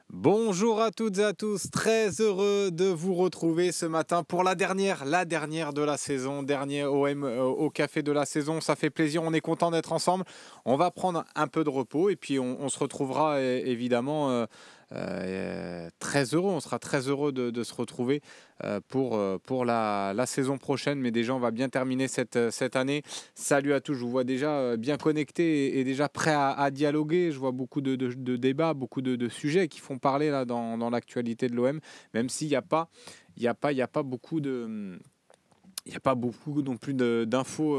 Bonjour à toutes et à tous, très heureux de vous retrouver ce matin pour la dernière de la saison, dernier OM au café de la saison. Ça fait plaisir, on est content d'être ensemble. On va prendre un peu de repos et puis on se retrouvera évidemment très heureux. On sera très heureux de se retrouver pour la saison prochaine. Mais déjà, on va bien terminer cette année. Salut à tous, je vous vois déjà bien connectés et déjà prêts à dialoguer. Je vois beaucoup de débats, beaucoup de sujets qui font parler là dans l'actualité de l'OM, même s'il n'y a pas, il y a pas beaucoup de... Il n'y a pas beaucoup non plus d'infos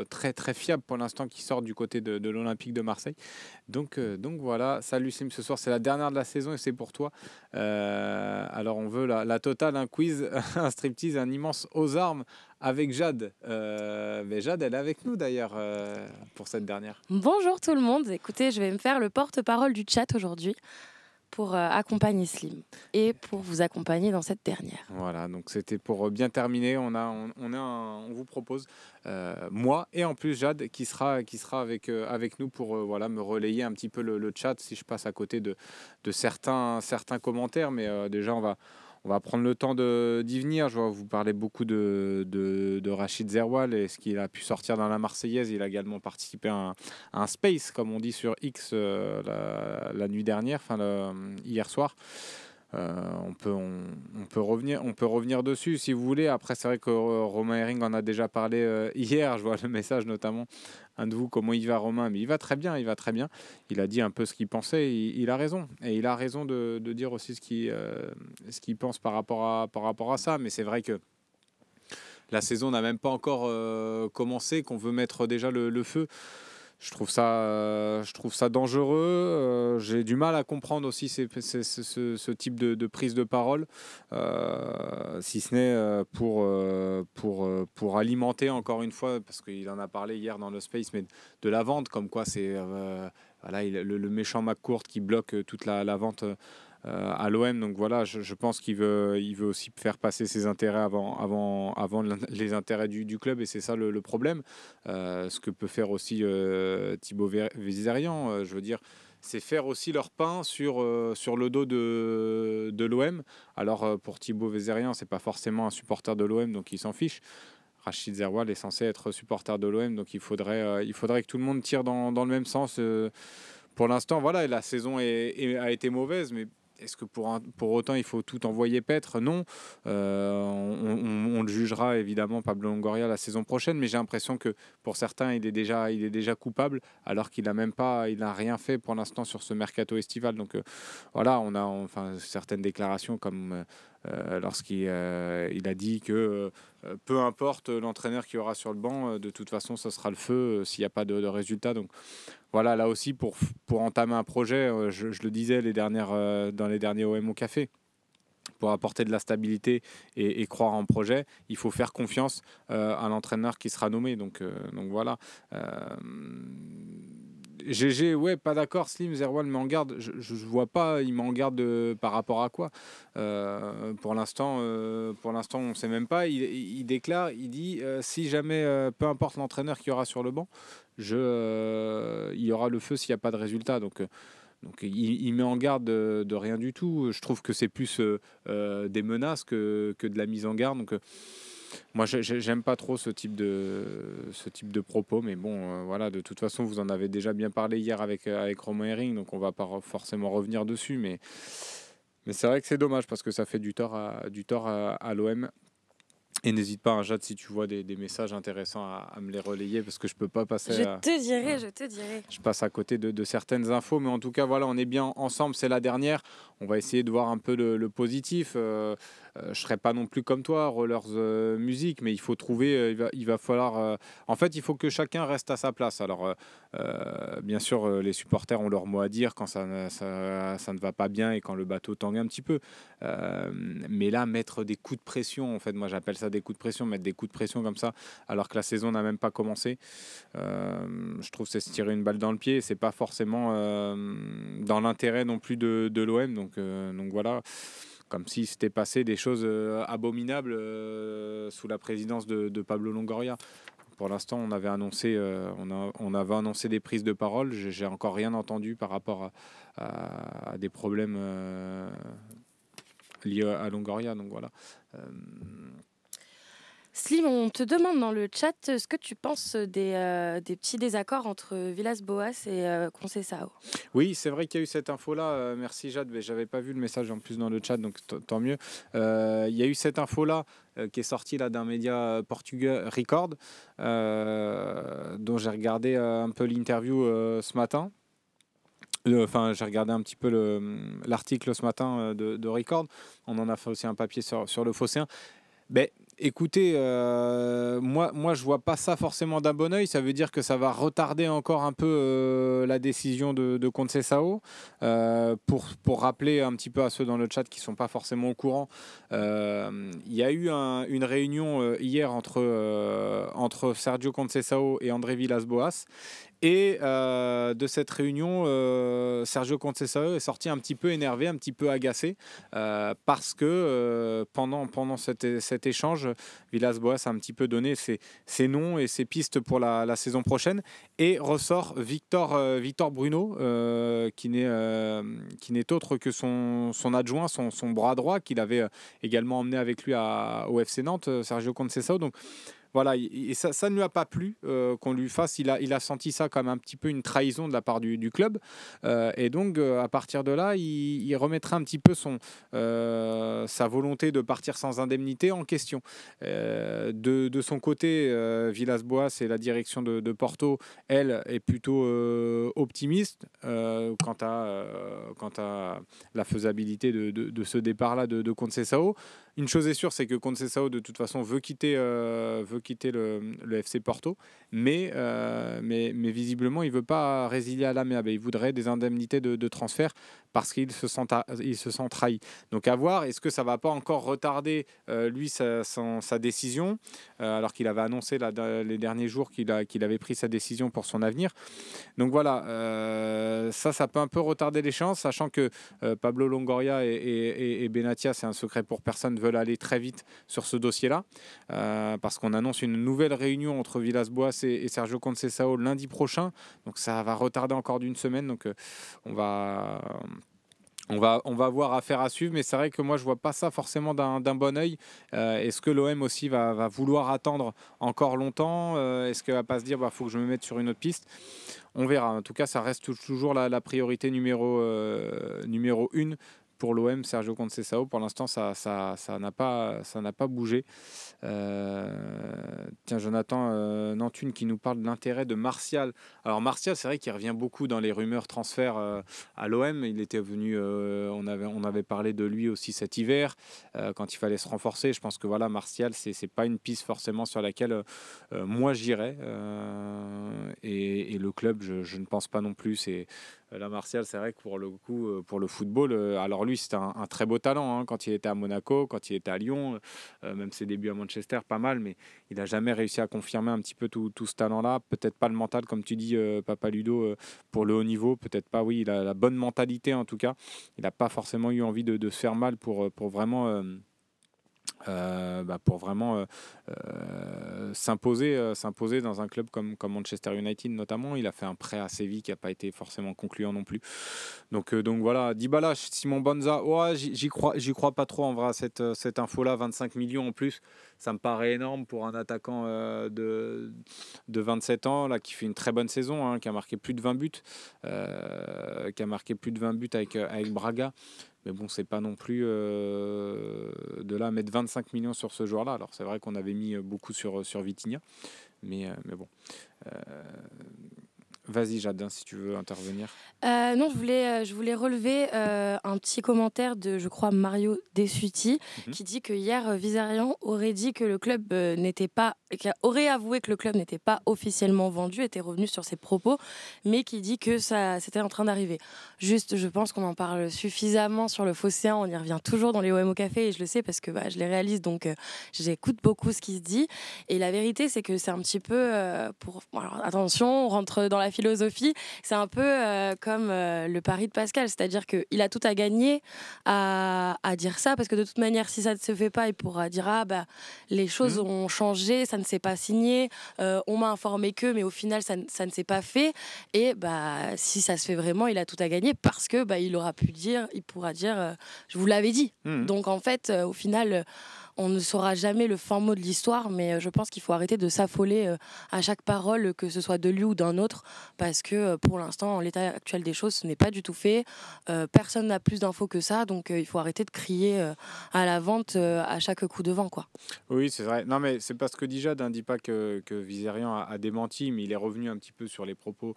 très très fiables pour l'instant qui sortent du côté de l'Olympique de Marseille. Donc voilà, salut Slim, ce soir c'est la dernière de la saison et c'est pour toi. Alors on veut la totale, un quiz, un striptease, un immense aux armes avec Jade. Mais Jade, elle est avec nous d'ailleurs pour cette dernière. Bonjour tout le monde, écoutez, je vais me faire le porte-parole du chat aujourd'hui pour accompagner Slim et pour vous accompagner dans cette dernière. Voilà, donc c'était pour bien terminer. On vous propose, moi et en plus Jade, qui sera avec nous pour voilà, me relayer un petit peu le chat si je passe à côté de certains commentaires. Mais déjà, on va prendre le temps d'y venir. Je vois vous parler beaucoup de Rachid Zerwal et ce qu'il a pu sortir dans la Marseillaise. Il a également participé à un space, comme on dit sur X, la nuit dernière, hier soir. On peut revenir dessus si vous voulez. Après, c'est vrai que Romain Herring en a déjà parlé hier. Je vois le message notamment, un de vous, comment il va Romain, mais il va très bien, il va très bien. Il a dit un peu ce qu'il pensait, il a raison. Et il a raison de dire aussi ce qu'il pense par rapport à ça. Mais c'est vrai que la saison n'a même pas encore commencé, qu'on veut mettre déjà le feu. Je trouve ça dangereux. J'ai du mal à comprendre aussi ce type de prise de parole, si ce n'est pour alimenter encore une fois, parce qu'il en a parlé hier dans le space, mais de la vente, comme quoi c'est voilà, le méchant McCourt qui bloque toute la vente à l'OM. Donc voilà, je pense il veut aussi faire passer ses intérêts avant les intérêts du club, et c'est ça le problème. Ce que peut faire aussi Thibaut Vizerian, je veux dire, c'est faire aussi leur pain sur le dos de l'OM. Alors pour Thibaut Vizerian, c'est pas forcément un supporter de l'OM, donc il s'en fiche. Rachid Zerwal est censé être supporter de l'OM, donc il faudrait que tout le monde tire dans le même sens. Pour l'instant, voilà, la saison a été mauvaise, mais est-ce que pour autant il faut tout envoyer paître? Non. On le jugera évidemment, Pablo Longoria, la saison prochaine, mais j'ai l'impression que pour certains il est déjà coupable, alors qu'il n'a rien fait pour l'instant sur ce mercato estival. Donc voilà, on a enfin certaines déclarations comme lorsqu'il il a dit que peu importe l'entraîneur qui aura sur le banc, de toute façon ça sera le feu s'il n'y a pas de résultat. Donc voilà, là aussi, pour entamer un projet, je le disais dans les derniers OM au café, pour apporter de la stabilité et croire en projet, il faut faire confiance à l'entraîneur qui sera nommé. Donc voilà. GG, ouais, pas d'accord, Slim, Zerwal met en garde. Je vois pas, il met en garde par rapport à quoi. Pour l'instant, on ne sait même pas. Il déclare, il dit, si jamais, peu importe l'entraîneur qui aura sur le banc, il y aura le feu s'il n'y a pas de résultat. Donc il met en garde de rien du tout. Je trouve que c'est plus des menaces que de la mise en garde. Donc moi, j'aime pas trop ce type de propos, mais bon, voilà, de toute façon, vous en avez déjà bien parlé hier avec Romain Herring, donc on va pas forcément revenir dessus, mais c'est vrai que c'est dommage parce que ça fait du tort à l'OM. Et n'hésite pas, hein, Jade, si tu vois des messages intéressants à me les relayer, parce que je peux pas passer Je te dirai. je passe à côté de certaines infos, mais en tout cas, voilà, on est bien ensemble, c'est la dernière. On va essayer de voir un peu le positif. Je serai pas non plus comme toi, Rollers Music, mais il faut trouver, il va falloir... en fait, il faut que chacun reste à sa place. Alors, bien sûr, les supporters ont leur mot à dire quand ça ne va pas bien et quand le bateau tangue un petit peu. Mais là, mettre des coups de pression, en fait, moi j'appelle ça des coups de pression, mettre des coups de pression comme ça, alors que la saison n'a même pas commencé, je trouve que c'est se tirer une balle dans le pied. C'est pas forcément dans l'intérêt non plus de l'OM. Donc voilà, comme si s'était passé des choses abominables sous la présidence de Pablo Longoria. pour l'instant, on avait annoncé des prises de parole. J'ai encore rien entendu par rapport à des problèmes liés à Longoria. Donc voilà. Slim, on te demande dans le chat ce que tu penses des petits désaccords entre Villas-Boas et Conceição. Oui, c'est vrai qu'il y a eu cette info-là. Merci Jade, mais j'avais pas vu le message en plus dans le chat, donc tant mieux. Il y a eu cette info-là qui est sortie là, d'un média portugais, Record, dont j'ai regardé un peu l'interview ce matin. Enfin, j'ai regardé un petit peu l'article ce matin de Record. On en a fait aussi un papier sur le Phocéen. Ben, écoutez, moi je vois pas ça forcément d'un bon oeil. Ça veut dire que ça va retarder encore un peu la décision de Conceição. Pour rappeler un petit peu à ceux dans le chat qui sont pas forcément au courant, il y a eu une réunion hier entre Sergio Conceição et André Villas-Boas. Et de cette réunion, Sergio Conceição est sorti un petit peu énervé, un petit peu agacé, parce que pendant cet échange, Villas-Boas a un petit peu donné ses noms et ses pistes pour la saison prochaine. Et ressort Victor Bruno, qui n'est autre que son adjoint, son bras droit, qu'il avait également emmené avec lui au FC Nantes, Sergio Conceição. Donc, voilà, et ça ne lui a pas plu qu'on lui fasse. Il a senti ça comme un petit peu une trahison de la part du club. Et donc, à partir de là, il remettrait un petit peu sa volonté de partir sans indemnité en question. De son côté, Villas-Boas et la direction de Porto, elle, est plutôt optimiste quant à la faisabilité de ce départ-là de Conceição. Une chose est sûre, c'est que Conceição, de toute façon, veut quitter le FC Porto, mais visiblement, il ne veut pas résilier à l'amiable. Il voudrait des indemnités de transfert parce qu'il se sent trahi. Donc à voir, est-ce que ça ne va pas encore retarder, lui, sa décision, alors qu'il avait annoncé les derniers jours qu'il avait pris sa décision pour son avenir. Donc voilà, ça peut un peu retarder l'échéance, sachant que Pablo Longoria et Benatia, c'est un secret pour personne, veulent aller très vite sur ce dossier-là, parce qu'on annonce une nouvelle réunion entre Villas-Boas et Sergio Conceição lundi prochain, donc ça va retarder encore d'une semaine, donc on va avoir affaire à suivre, mais c'est vrai que moi je vois pas ça forcément d'un bon œil. Est-ce que l'OM aussi va vouloir attendre encore longtemps? Est-ce qu'elle va pas se dire faut que je me mette sur une autre piste? On verra. En tout cas, ça reste toujours la priorité numéro 1 pour l'OM, Sergio Conceição. Pour l'instant, ça n'a pas bougé. Tiens, Jonathan Nantune qui nous parle de l'intérêt de Martial. Alors Martial, c'est vrai qu'il revient beaucoup dans les rumeurs transferts à l'OM. Il était venu, on avait parlé de lui aussi cet hiver quand il fallait se renforcer. Je pense que voilà, Martial, c'est pas une piste forcément sur laquelle moi j'irais. Et le club, je ne pense pas non plus. Là, Martial, c'est vrai que pour le coup, pour le football, alors lui, c'était un très beau talent quand il était à Monaco, quand il était à Lyon, même ses débuts à Manchester, pas mal, mais il n'a jamais réussi à confirmer un petit peu tout ce talent-là. Peut-être pas le mental, comme tu dis, Papa Ludo, pour le haut niveau. Peut-être pas, oui, il a la bonne mentalité en tout cas. Il n'a pas forcément eu envie de se faire mal pour vraiment... s'imposer dans un club comme Manchester United notamment. Il a fait un prêt à Séville qui n'a pas été forcément concluant non plus. Donc voilà, Dybala, Simon Banza, j'y crois pas trop en vrai, cette info-là, 25 millions en plus, ça me paraît énorme pour un attaquant de 27 ans là, qui fait une très bonne saison, qui a marqué plus de 20 buts, avec Braga. Mais bon, c'est pas non plus de là à mettre 25 millions sur ce joueur-là. Alors c'est vrai qu'on avait mis beaucoup sur Vitinha, mais bon. Vas-y, Jade, si tu veux intervenir. Non, je voulais relever un petit commentaire de, je crois, Mario Dessuti, qui dit que hier, Vizarian aurait dit que le club aurait avoué que le club n'était pas officiellement vendu, était revenu sur ses propos, mais qui dit que ça, c'était en train d'arriver. Juste, je pense qu'on en parle suffisamment sur le Phocéen, on y revient toujours dans les OM au café, et je le sais parce que je les réalise, donc j'écoute beaucoup ce qui se dit. Et la vérité, c'est que c'est un petit peu alors, attention, on rentre dans la philosophie. C'est un peu comme le pari de Pascal, c'est-à-dire qu'il a tout à gagner à dire ça, parce que de toute manière, si ça ne se fait pas, il pourra dire les choses ont changé, ça ne s'est pas signé, on m'a informé que, mais au final, ça ne s'est pas fait. Et si ça se fait vraiment, il a tout à gagner parce que il pourra dire je vous l'avais dit. Donc en fait, au final, on ne saura jamais le fin mot de l'histoire, mais je pense qu'il faut arrêter de s'affoler à chaque parole, que ce soit de lui ou d'un autre, parce que pour l'instant, en l'état actuel des choses, ce n'est pas du tout fait. Personne n'a plus d'infos que ça, donc il faut arrêter de crier à la vente à chaque coup de vent, quoi. Oui, c'est vrai. Non, mais c'est parce que Dijad ne dit pas que Vizerian a démenti, mais il est revenu un petit peu sur les propos,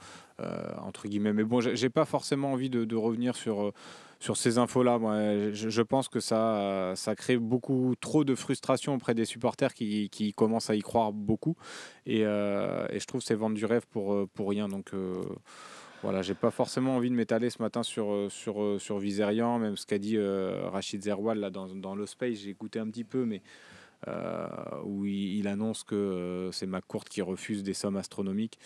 entre guillemets. Mais bon, j'ai pas forcément envie de revenir sur ces infos-là. Moi, je pense que ça crée beaucoup trop de frustration auprès des supporters qui commencent à y croire beaucoup. Et je trouve que c'est vendre du rêve pour rien. Donc voilà, j'ai pas forcément envie de m'étaler ce matin sur Vizerian, même ce qu'a dit Rachid Zerwal là, dans le Space. J'ai écouté un petit peu, mais où il annonce que c'est McCourt qui refuse des sommes astronomiques.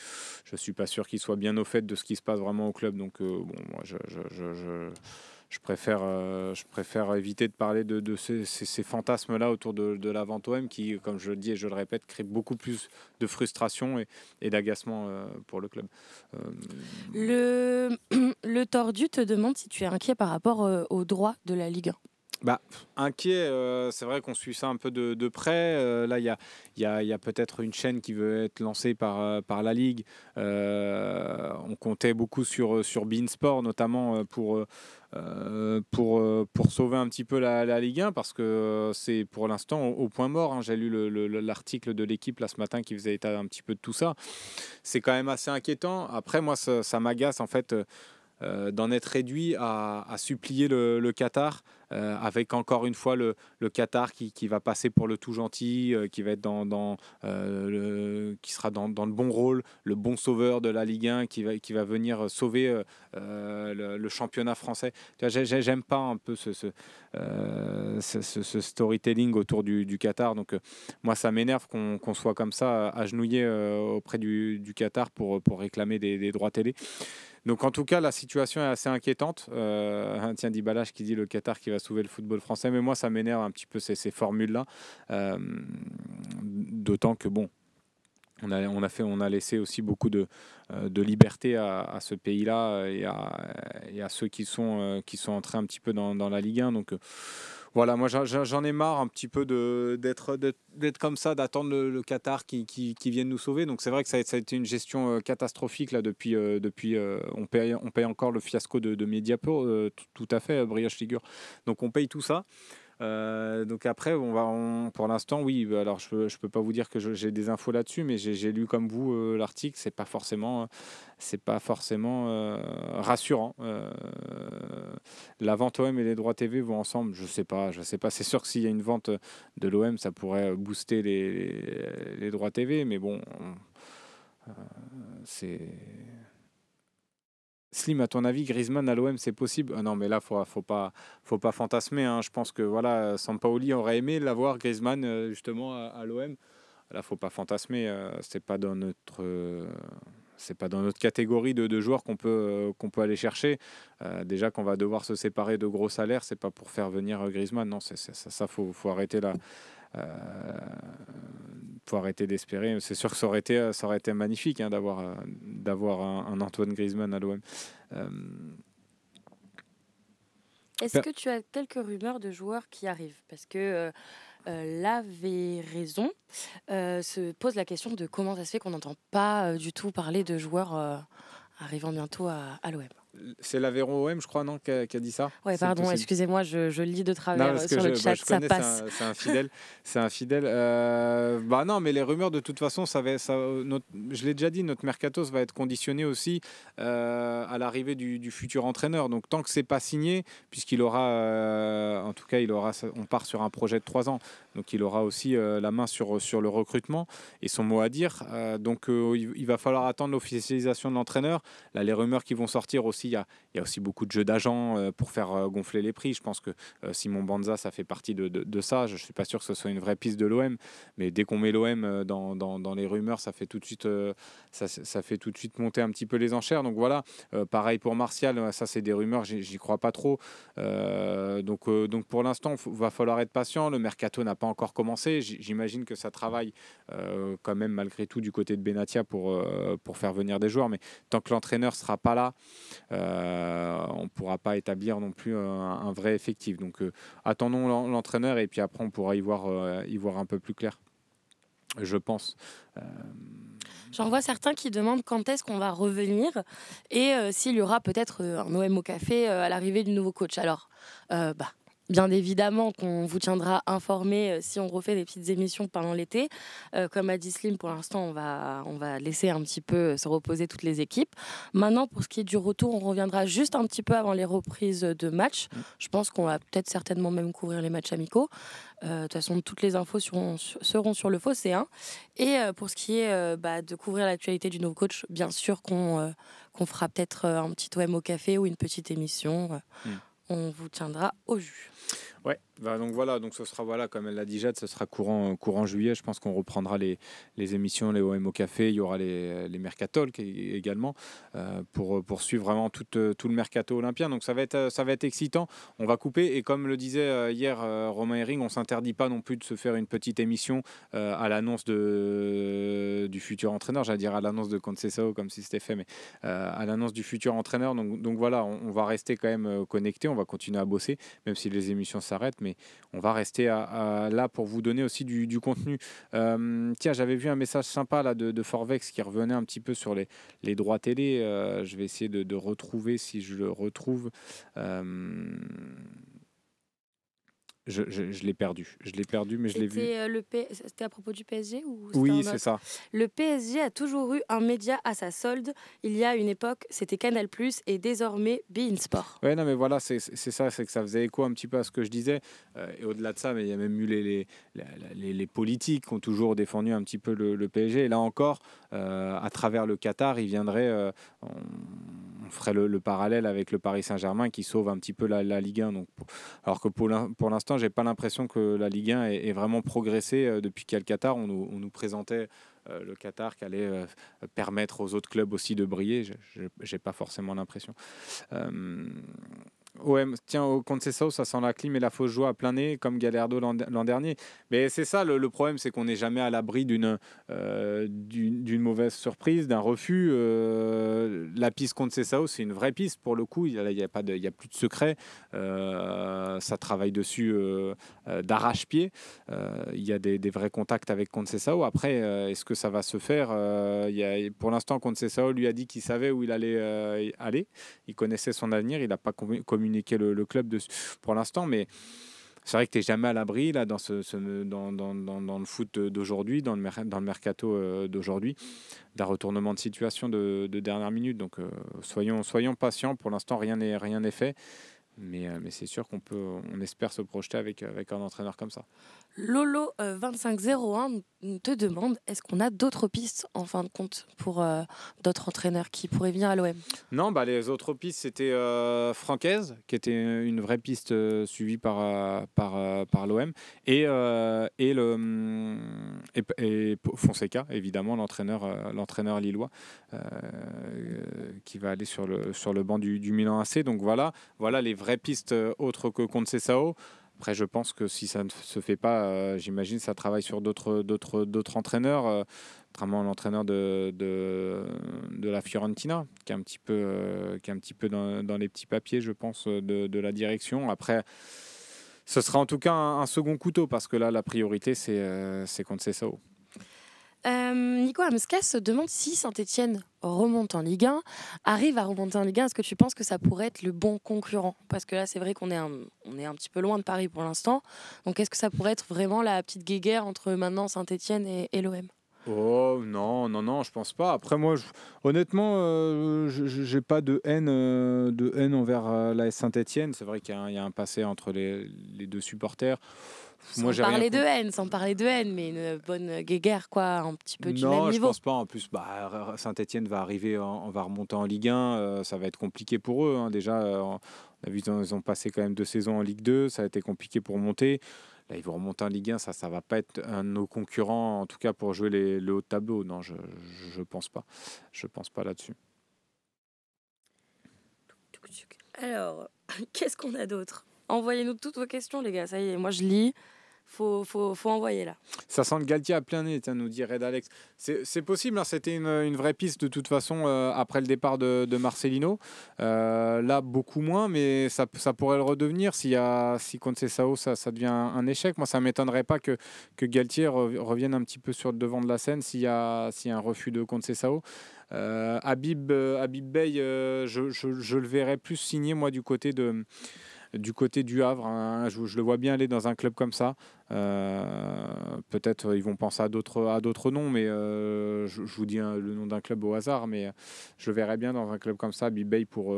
Je suis pas sûr qu'il soit bien au fait de ce qui se passe vraiment au club. Donc bon, moi je préfère éviter de parler de ces fantasmes-là autour de la vente OM qui, comme je le dis et je le répète, crée beaucoup plus de frustration et d'agacement pour le club. Le Tordu te demande si tu es inquiet par rapport aux droits de la Ligue 1. Inquiet, c'est vrai qu'on suit ça un peu de près. Là, il y a peut-être une chaîne qui veut être lancée par la Ligue. On comptait beaucoup sur beIN Sport, notamment pour sauver un petit peu la Ligue 1, parce que c'est pour l'instant au point mort. J'ai lu l'article de l'équipe là ce matin qui faisait état un petit peu de tout ça. C'est quand même assez inquiétant. Après, moi, ça m'agace en fait d'en être réduit à supplier le Qatar, avec encore une fois le Qatar qui va passer pour le tout gentil, qui va être qui sera dans le bon rôle, le bon sauveur de la Ligue 1, qui va venir sauver le championnat français. J'aime pas un peu ce storytelling autour du Qatar. Donc moi, ça m'énerve qu'on soit comme ça agenouillé auprès du Qatar pour réclamer des droits télé. Donc en tout cas, la situation est assez inquiétante. Tiens, Dibalash qui dit le Qatar qui va sauver le football français. Mais moi, ça m'énerve un petit peu ces formules-là. D'autant que, bon, on a laissé aussi beaucoup de liberté à ce pays-là et à ceux qui sont entrés un petit peu dans la Ligue 1. Donc voilà, moi j'en ai marre un petit peu d'être comme ça, d'attendre le Qatar qui vienne nous sauver. Donc c'est vrai que ça a été une gestion catastrophique là depuis on paye encore le fiasco de Mediapro, tout à fait, Brioche Figure. Donc on paye tout ça. Donc après, pour l'instant, oui. Alors je peux pas vous dire que j'ai des infos là-dessus, mais j'ai lu comme vous l'article. C'est pas forcément rassurant. La vente OM et les droits TV vont ensemble. Je sais pas. C'est sûr que s'il y a une vente de l'OM, ça pourrait booster les droits TV, mais bon, c'est. Slim, à ton avis, Griezmann à l'OM, c'est possible? Non, mais là, faut pas fantasmer. Je pense que voilà, Sampaoli aurait aimé l'avoir, Griezmann, justement, à l'OM. Là, faut pas fantasmer. C'est pas dans notre catégorie de joueurs qu'on peut aller chercher. Déjà qu'on va devoir se séparer de gros salaires, c'est pas pour faire venir Griezmann. Non, ça faut arrêter là. Faut arrêter d'espérer. C'est sûr que ça aurait été magnifique d'avoir un Antoine Griezmann à l'OM. Est-ce que tu as quelques rumeurs de joueurs qui arrivent? Parce que l'avait raison, se pose la question de comment ça se fait qu'on n'entend pas du tout parler de joueurs arrivant bientôt à l'OM. C'est l'Aveyron OM, je crois, non, qui a dit ça? Ouais, pardon, excusez-moi, je lis de travers sur le chat, ça passe. C'est un fidèle. Non, mais les rumeurs, de toute façon, je l'ai déjà dit, notre mercato va être conditionné aussi à l'arrivée du futur entraîneur. Donc, tant que c'est pas signé, puisqu'il aura, on part sur un projet de 3 ans. donc il aura aussi la main sur le recrutement et son mot à dire. Donc il va falloir attendre l'officialisation de l'entraîneur. Là, les rumeurs qui vont sortir aussi, il y a aussi beaucoup de jeux d'agents pour faire gonfler les prix. Je pense que Simon Banza, ça fait partie de ça. Je ne suis pas sûr que ce soit une vraie piste de l'OM, mais dès qu'on met l'OM dans les rumeurs, ça fait tout de suite, ça fait tout de suite monter un petit peu les enchères. Donc voilà, pareil pour Martial, ça c'est des rumeurs, j'y crois pas trop. Donc pour l'instant, il va falloir être patient. Le mercato n'a pas encore commencé. J'imagine que ça travaille quand même malgré tout du côté de Benatia pour faire venir des joueurs. Mais tant que l'entraîneur ne sera pas là, on ne pourra pas établir non plus un vrai effectif. Donc attendons l'entraîneur et puis après on pourra y voir un peu plus clair, je pense. J'en vois certains qui demandent quand est-ce qu'on va revenir et s'il y aura peut-être un OM au café à l'arrivée du nouveau coach. Alors, bien évidemment qu'on vous tiendra informé si on refait des petites émissions pendant l'été. Comme a dit Slim, pour l'instant, on va laisser un petit peu se reposer toutes les équipes. Maintenant, pour ce qui est du retour, on reviendra juste un petit peu avant les reprises de matchs. Je pense qu'on va peut-être certainement même couvrir les matchs amicaux. De toute façon, toutes les infos seront sur le Fossé 1. Et pour ce qui est de couvrir l'actualité du nouveau coach, bien sûr qu'on fera peut-être un petit OM au café ou une petite émission. On vous tiendra au jus. Ouais, donc voilà, donc ce sera, voilà, comme elle l'a dit Jade, ce sera courant juillet. Je pense qu'on reprendra les émissions, les OM au café. Il y aura les Mercatalk également pour suivre vraiment tout le mercato olympien. Donc ça va être excitant. On va couper et comme le disait hier Romain Herring, on s'interdit pas non plus de se faire une petite émission à l'annonce du futur entraîneur. J'allais dire à l'annonce de Conceição comme si c'était fait, mais à l'annonce du futur entraîneur. Donc voilà, on va rester quand même connecté. On va continuer à bosser, même si les émissions s'arrête, mais on va rester là pour vous donner aussi du contenu. Tiens, j'avais vu un message sympa là de Forvex qui revenait un petit peu sur les droits télé. Je vais essayer de retrouver si je le retrouve. Je l'ai perdu, mais je l'ai vu. C'était à propos du PSG ou Oui, c'est ça. Le PSG a toujours eu un média à sa solde. Il y a une époque, c'était Canal+, et désormais beIN Sport. Ouais, non, mais voilà, c'est ça, c'est que ça faisait écho un petit peu à ce que je disais. Et au-delà de ça, mais il y a même eu les politiques qui ont toujours défendu un petit peu le PSG. Et là encore, à travers le Qatar, il viendrait... on ferait le parallèle avec le Paris Saint-Germain qui sauve un petit peu la Ligue 1. Donc, alors que pour l'instant, j'ai pas l'impression que la Ligue 1 ait vraiment progressé depuis qu'il y a le Qatar. On nous présentait le Qatar qui allait permettre aux autres clubs aussi de briller. J'ai pas forcément l'impression. OM, tiens, au Conceição, ça sent la clim et la fausse joie à plein nez, comme Gallardo l'an dernier. Mais c'est ça, le problème, c'est qu'on n'est jamais à l'abri d'une mauvaise surprise, d'un refus. La piste Conceição, c'est une vraie piste, pour le coup. Il n'y a plus de secret. Ça travaille dessus d'arrache-pied. Il y a des vrais contacts avec Conceição. Après, est-ce que ça va se faire pour l'instant, Conceição lui a dit qu'il savait où il allait aller. Il connaissait son avenir. Il n'a pas communiqué le club pour l'instant, mais c'est vrai que tu n'es jamais à l'abri là, dans le foot d'aujourd'hui, dans le mercato d'aujourd'hui, d'un retournement de situation de dernière minute. Donc soyons patients. Pour l'instant, rien n'est fait. Mais c'est sûr on espère se projeter avec un entraîneur comme ça. Lolo 2501 te demande, est-ce qu'on a d'autres pistes en fin de compte pour d'autres entraîneurs qui pourraient venir à l'OM? Non, les autres pistes, c'était Francaise, qui était une vraie piste suivie par l'OM, et Fonseca, évidemment, l'entraîneur lillois, qui va aller sur le banc du Milan AC. Donc voilà les vraies pistes autres que Conceição. Après, je pense que si ça ne se fait pas, j'imagine ça travaille sur d'autres entraîneurs, notamment l'entraîneur de la Fiorentina, qui est un petit peu dans les petits papiers, je pense, de la direction. Après, ce sera en tout cas un second couteau, parce que là, la priorité, c'est Conceição. Nico Amskas se demande si Saint-Etienne remonte en Ligue 1, arrive à remonter en Ligue 1. Est-ce que tu penses que ça pourrait être le bon concurrent? Parce que là, c'est vrai qu'on est un petit peu loin de Paris pour l'instant. Donc, est-ce que ça pourrait être vraiment la petite guéguerre entre maintenant Saint-Etienne et l'OM? Oh non, je pense pas. Après moi, honnêtement, j'ai pas de haine envers l'AS Saint-Etienne. C'est vrai qu'il y a un passé entre les deux supporters. Moi, Sans parler de haine, mais une bonne guéguerre, quoi, un petit peu du même Non, je niveau. pense pas. En plus, Saint-Etienne va arriver, on va remonter en Ligue 1. Ça va être compliqué pour eux, hein. Déjà, on a vu ils ont passé quand même 2 saisons en Ligue 2. Ça a été compliqué pour monter. Là, ils vont remonter en Ligue 1. Ça va pas être un de nos concurrents, en tout cas pour jouer le haut de tableau. Non, je pense pas. Je pense pas là-dessus. Alors, qu'est-ce qu'on a d'autre? Envoyez-nous toutes vos questions, les gars. Ça y est, moi je lis. Faut envoyer là. Ça sent le Galtier à plein nez, nous dit Red Alex. C'est possible, hein, c'était une vraie piste de toute façon après le départ de Marcelino. Là, beaucoup moins, mais ça pourrait le redevenir si Conceição, ça devient un échec. Moi, ça ne m'étonnerait pas que Galtier revienne un petit peu sur le devant de la scène s'il y a un refus de Conceição. Habib Bey, je le verrais plus signer, moi, du côté du Havre, hein. Je le vois bien aller dans un club comme ça. Peut-être ils vont penser à d'autres noms, mais je vous dis le nom d'un club au hasard, mais je le verrais bien dans un club comme ça. Bibey, pour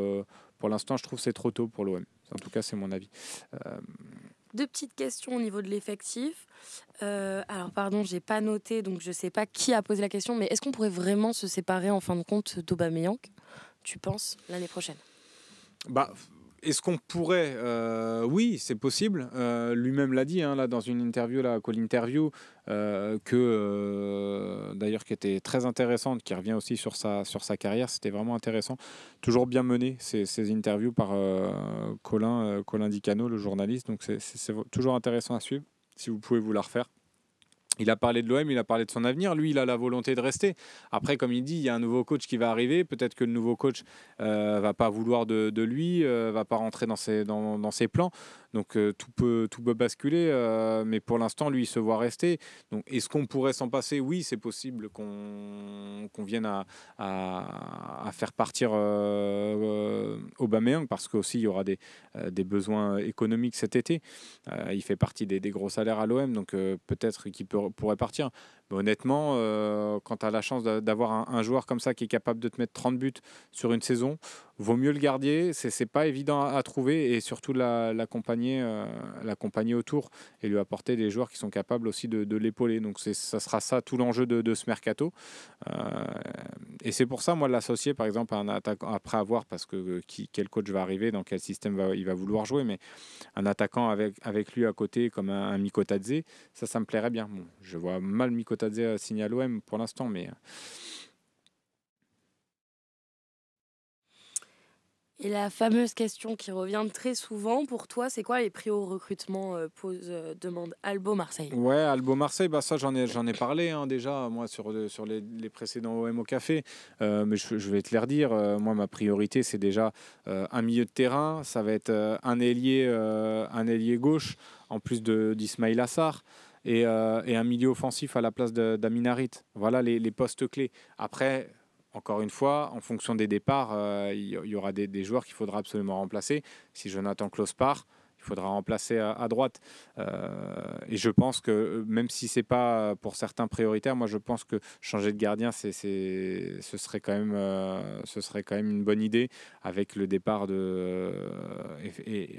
l'instant, je trouve que c'est trop tôt pour l'OM. En tout cas, c'est mon avis. Deux petites questions au niveau de l'effectif. Alors, pardon, j'ai pas noté, donc je sais pas qui a posé la question, mais est-ce qu'on pourrait vraiment se séparer en fin de compte d'Aubameyang, tu penses, l'année prochaine? Est-ce qu'on pourrait Oui, c'est possible. Lui-même l'a dit, hein, là, dans une interview, la call interview, d'ailleurs qui était très intéressante, qui revient aussi sur sa carrière. C'était vraiment intéressant. Toujours bien mené, ces interviews par Colin Di Cano, le journaliste. Donc c'est toujours intéressant à suivre, si vous pouvez vous la refaire. Il a parlé de l'OM, il a parlé de son avenir. Lui, il a la volonté de rester. Après, comme il dit, il y a un nouveau coach qui va arriver. Peut-être que le nouveau coach va pas vouloir de lui, va pas rentrer dans ses plans. Donc tout peut basculer. Mais pour l'instant, lui, il se voit rester. Donc, est-ce qu'on pourrait s'en passer? Oui, c'est possible qu'on vienne à faire partir Aubameyang, parce qu'aussi il y aura des besoins économiques cet été. Il fait partie des gros salaires à l'OM, donc peut-être qu'il pourrait partir. Mais honnêtement, quand tu as la chance d'avoir un joueur comme ça qui est capable de te mettre 30 buts sur une saison, vaut mieux le garder. C'est pas évident à trouver, et surtout l'accompagner autour et lui apporter des joueurs qui sont capables aussi de l'épauler. Donc ça sera ça tout l'enjeu de ce mercato. Et c'est pour ça, moi, de l'associer par exemple à un attaquant, après avoir, parce que quel coach va arriver, dans quel système il va vouloir jouer, mais un attaquant avec lui à côté comme un Mikotadze, ça me plairait bien. Bon, je vois mal Mikotadze signer à l'OM pour l'instant, mais... Et la fameuse question qui revient très souvent, pour toi, c'est quoi les prios au recrutement, demande Albo Marseille. Ouais, Albo Marseille, ça j'en ai parlé, hein, déjà, moi, sur les précédents OM au café, mais je vais te les redire. Moi, ma priorité, c'est déjà un milieu de terrain, ça va être un ailier gauche, en plus d'Ismaïl Assar, et un milieu offensif à la place d'Amin Harit. Voilà les postes clés. Après... Encore une fois, en fonction des départs, il y aura des joueurs qu'il faudra absolument remplacer. Si Jonathan Klaus part, il faudra remplacer à droite. Et je pense que, même si ce n'est pas pour certains prioritaire, moi je pense que changer de gardien, ce serait quand même une bonne idée, avec le départ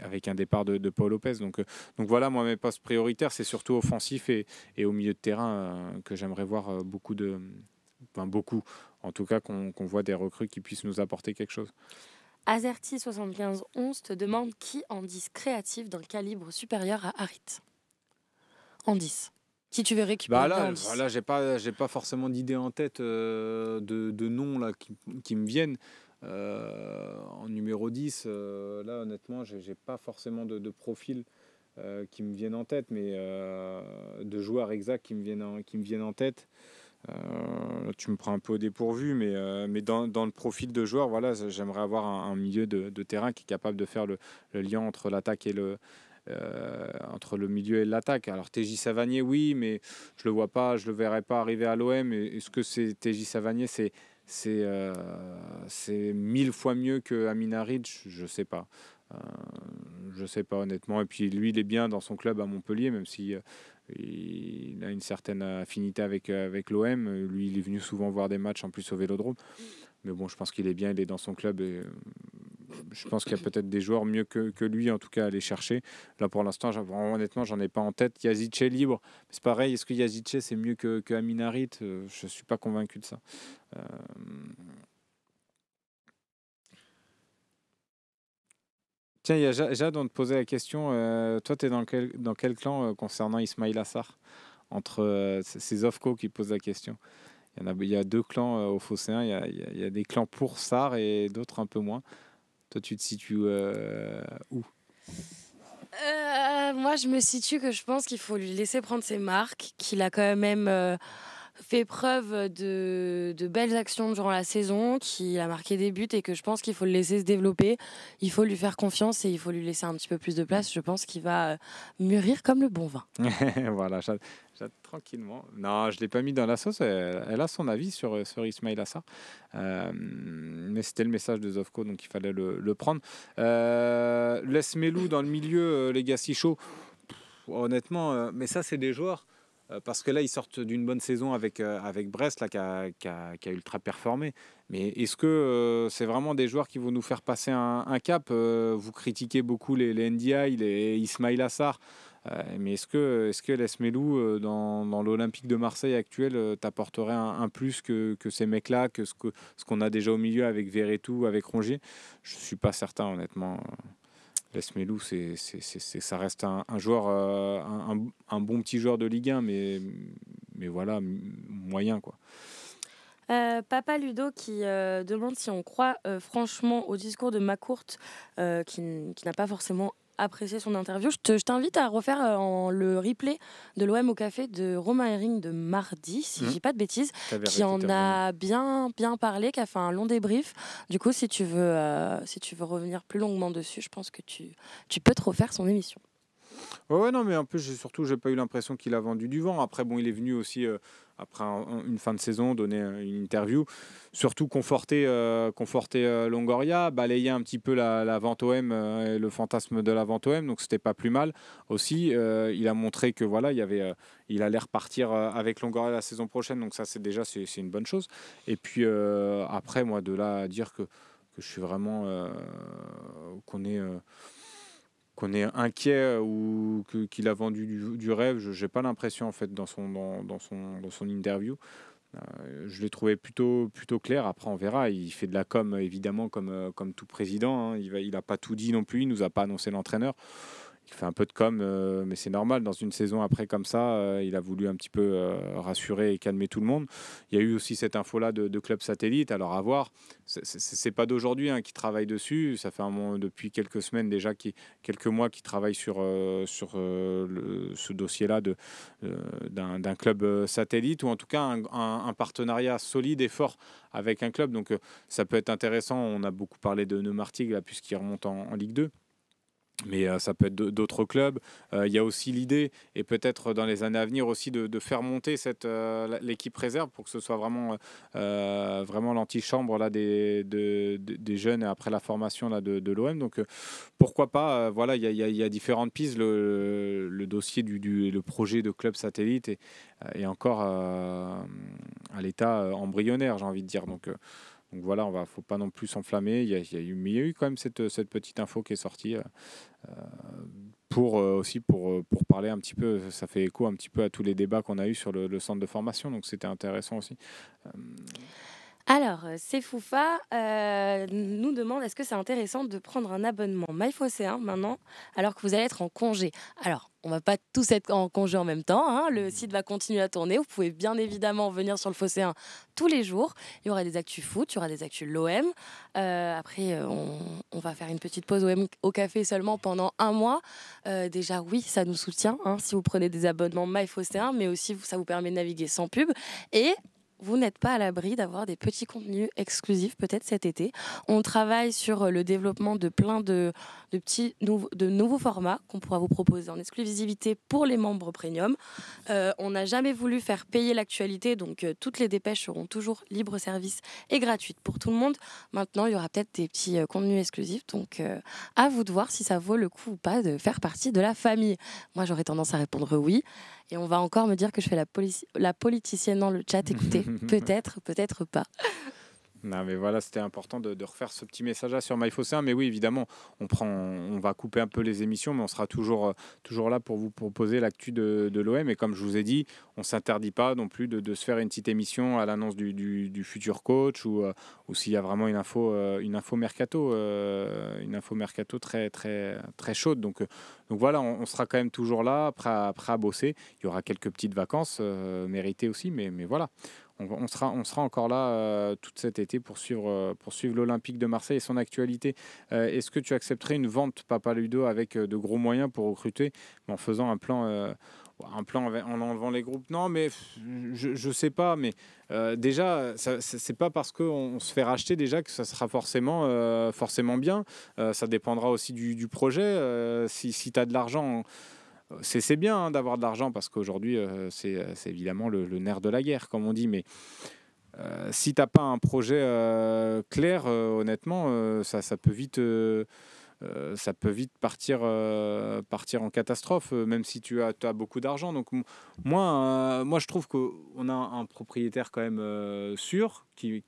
avec un départ de Paul Lopez. Donc voilà, moi mes postes prioritaires, c'est surtout offensif et au milieu de terrain que j'aimerais voir beaucoup. En tout cas, qu'on voit des recrues qui puissent nous apporter quelque chose. Azerty7511 te demande qui en 10 créatif d'un calibre supérieur à Harit. En 10. Qui tu verrais qui peut là, en 10. Là, j'ai pas forcément d'idées en tête de noms là, qui me viennent. En numéro 10, là, honnêtement, j'ai pas forcément de profil qui me viennent en tête, mais de joueurs exacts qui me viennent en tête. Tu me prends un peu au dépourvu, mais dans le profil de joueur, voilà, j'aimerais avoir un milieu de terrain qui est capable de faire le lien entre l'attaque et entre le milieu et l'attaque. Alors TJ Savanier, oui, mais je le verrais pas arriver à l'OM. Est-ce que c'est TJ Savanier, c'est 1000 fois mieux que Amin Harit? Je sais pas. Je sais pas, honnêtement. Et puis lui, il est bien dans son club à Montpellier, même si il a une certaine affinité avec l'OM. Lui, il est venu souvent voir des matchs, en plus au Vélodrome. Mais bon, je pense qu'il est bien, il est dans son club. Et je pense qu'il y a peut-être des joueurs mieux que lui, en tout cas, à aller chercher. Là, pour l'instant, honnêtement, j'en ai pas en tête. Yazice est libre. C'est pareil, est-ce que Yazice, c'est mieux que Amin Harit? Je ne suis pas convaincu de ça. Tiens, il y a Jade, on te posait la question. Toi, tu es dans quel clan concernant Ismail Assar? Entre c'est Zofko qui pose la question. Il y a 2 clans au Phocéen. Il y a des clans pour Sarr et d'autres un peu moins. Toi, tu te situes où? Moi, je me situe que je pense qu'il faut lui laisser prendre ses marques, qu'il a quand même fait preuve de belles actions durant la saison, qu'il a marqué des buts et que je pense qu'il faut le laisser se développer. Il faut lui faire confiance et il faut lui laisser un petit peu plus de place. Je pense qu'il va mûrir comme le bon vin. Voilà, Jade, tranquillement. Non, je ne l'ai pas mis dans la sauce. Elle a son avis sur Ismail Assar. Mais c'était le message de Zofko, donc il fallait le prendre. Laisse Melou dans le milieu, les gars, si chaud. Honnêtement, mais ça, c'est des joueurs. Parce que là, ils sortent d'une bonne saison avec Brest, là, qui a ultra performé. Mais est-ce que c'est vraiment des joueurs qui vont nous faire passer un cap? Vous critiquez beaucoup les NDI, les Ismail Assar. Mais est-ce que l'Esmelou, dans l'Olympique de Marseille actuel, t'apporterait un plus que ces mecs-là, que ce qu'on a déjà au milieu avec Verretou, avec Rongier? Je ne suis pas certain, honnêtement. L'Esmelou, ça reste un joueur, un bon petit joueur de Ligue 1, mais voilà, moyen, quoi. Papa Ludo qui demande si on croit franchement au discours de Macourt qui n'a pas forcément apprécié son interview. Je t'invite à refaire le replay de l'OM au café de Romain Herring de mardi, si je dis pas de bêtises, qui en a bien parlé, qui a fait un long débrief. Du coup, si tu veux revenir plus longuement dessus, je pense que tu peux te refaire son émission. Ouais, non, mais un peu, j'ai pas eu l'impression qu'il a vendu du vent. Après, bon, il est venu aussi après une fin de saison donner une interview, surtout conforter Longoria, balayer un petit peu la vente OM, le fantasme de la vente OM, donc c'était pas plus mal. Aussi, il a montré que voilà, il allait repartir avec Longoria la saison prochaine, donc ça c'est une bonne chose. Et puis après, moi, de là à dire que je suis vraiment qu'on est inquiet ou qu'il a vendu du rêve, je n'ai pas l'impression en fait dans son interview. Je l'ai trouvé plutôt clair. Après, on verra. Il fait de la com, évidemment, comme tout président. Hein. Il n'a pas tout dit non plus. Il nous a pas annoncé l'entraîneur. Il fait un peu de com, mais c'est normal. Dans une saison après comme ça, il a voulu un petit peu rassurer et calmer tout le monde. Il y a eu aussi cette info-là de club satellite. Alors à voir. C'est pas d'aujourd'hui qui travaille dessus. Ça fait depuis quelques semaines déjà, quelques mois qu'il travaille sur ce dossier-là d'un club satellite, ou en tout cas un partenariat solide et fort avec un club. Donc ça peut être intéressant. On a beaucoup parlé de Neumartig là, puisqu'il remonte en Ligue 2. Mais ça peut être d'autres clubs. Il y a aussi l'idée, et peut-être dans les années à venir aussi, de faire monter l'équipe réserve pour que ce soit vraiment l'antichambre là, des jeunes après la formation là, de l'OM. Donc pourquoi pas. Voilà, il y a différentes pistes. Le dossier le projet de club satellite est encore à l'état embryonnaire, j'ai envie de dire. Donc voilà, faut pas non plus s'enflammer. Il y a eu quand même cette petite info qui est sortie pour parler un petit peu. Ça fait écho un petit peu à tous les débats qu'on a eu sur le centre de formation. Donc c'était intéressant aussi. Alors, Sefoufa nous demande est-ce que c'est intéressant de prendre un abonnement MyPhocéen maintenant alors que vous allez être en congé? Alors, on va pas tous être en congé en même temps. Hein. Le site va continuer à tourner. Vous pouvez bien évidemment venir sur le Phocéen tous les jours. Il y aura des actus foot, il y aura des actus l'OM. Après, on va faire une petite pause au café seulement pendant 1 mois. Déjà, oui, ça nous soutient si vous prenez des abonnements MyPhocéen, mais aussi ça vous permet de naviguer sans pub. Et vous n'êtes pas à l'abri d'avoir des petits contenus exclusifs peut-être cet été. On travaille sur le développement de plein de nouveaux formats qu'on pourra vous proposer en exclusivité pour les membres premium. On n'a jamais voulu faire payer l'actualité, donc toutes les dépêches seront toujours libre service et gratuites pour tout le monde. Maintenant, il y aura peut-être des petits contenus exclusifs, donc à vous de voir si ça vaut le coup ou pas de faire partie de la famille. Moi, j'aurais tendance à répondre oui. Et on va encore me dire que je fais la politicienne dans le chat. Écoutez, peut-être pas. Non, mais voilà, c'était important de refaire ce petit message-là sur MyFosséen. Mais oui, évidemment, on va couper un peu les émissions, mais on sera toujours là pour vous proposer l'actu de l'OM. Et comme je vous ai dit, on ne s'interdit pas non plus de se faire une petite émission à l'annonce du futur coach ou s'il y a vraiment une info mercato, très, très, très chaude. Donc voilà, on sera quand même toujours là, prêt à bosser. Il y aura quelques petites vacances méritées aussi, mais voilà. On sera encore là tout cet été pour suivre l'Olympique de Marseille et son actualité. Est-ce que tu accepterais une vente Papaludo avec de gros moyens pour recruter, mais en faisant un plan en enlevant les groupes? Non, mais je sais pas. Mais déjà, c'est pas parce qu'on se fait racheter déjà que ça sera forcément bien. Ça dépendra aussi du projet. Si tu as de l'argent. C'est bien hein, d'avoir de l'argent parce qu'aujourd'hui, c'est évidemment le nerf de la guerre, comme on dit. Mais si tu n'as pas un projet clair, honnêtement, ça peut vite partir en catastrophe, même si tu as beaucoup d'argent. Donc moi, je trouve qu'on a un propriétaire quand même sûr qui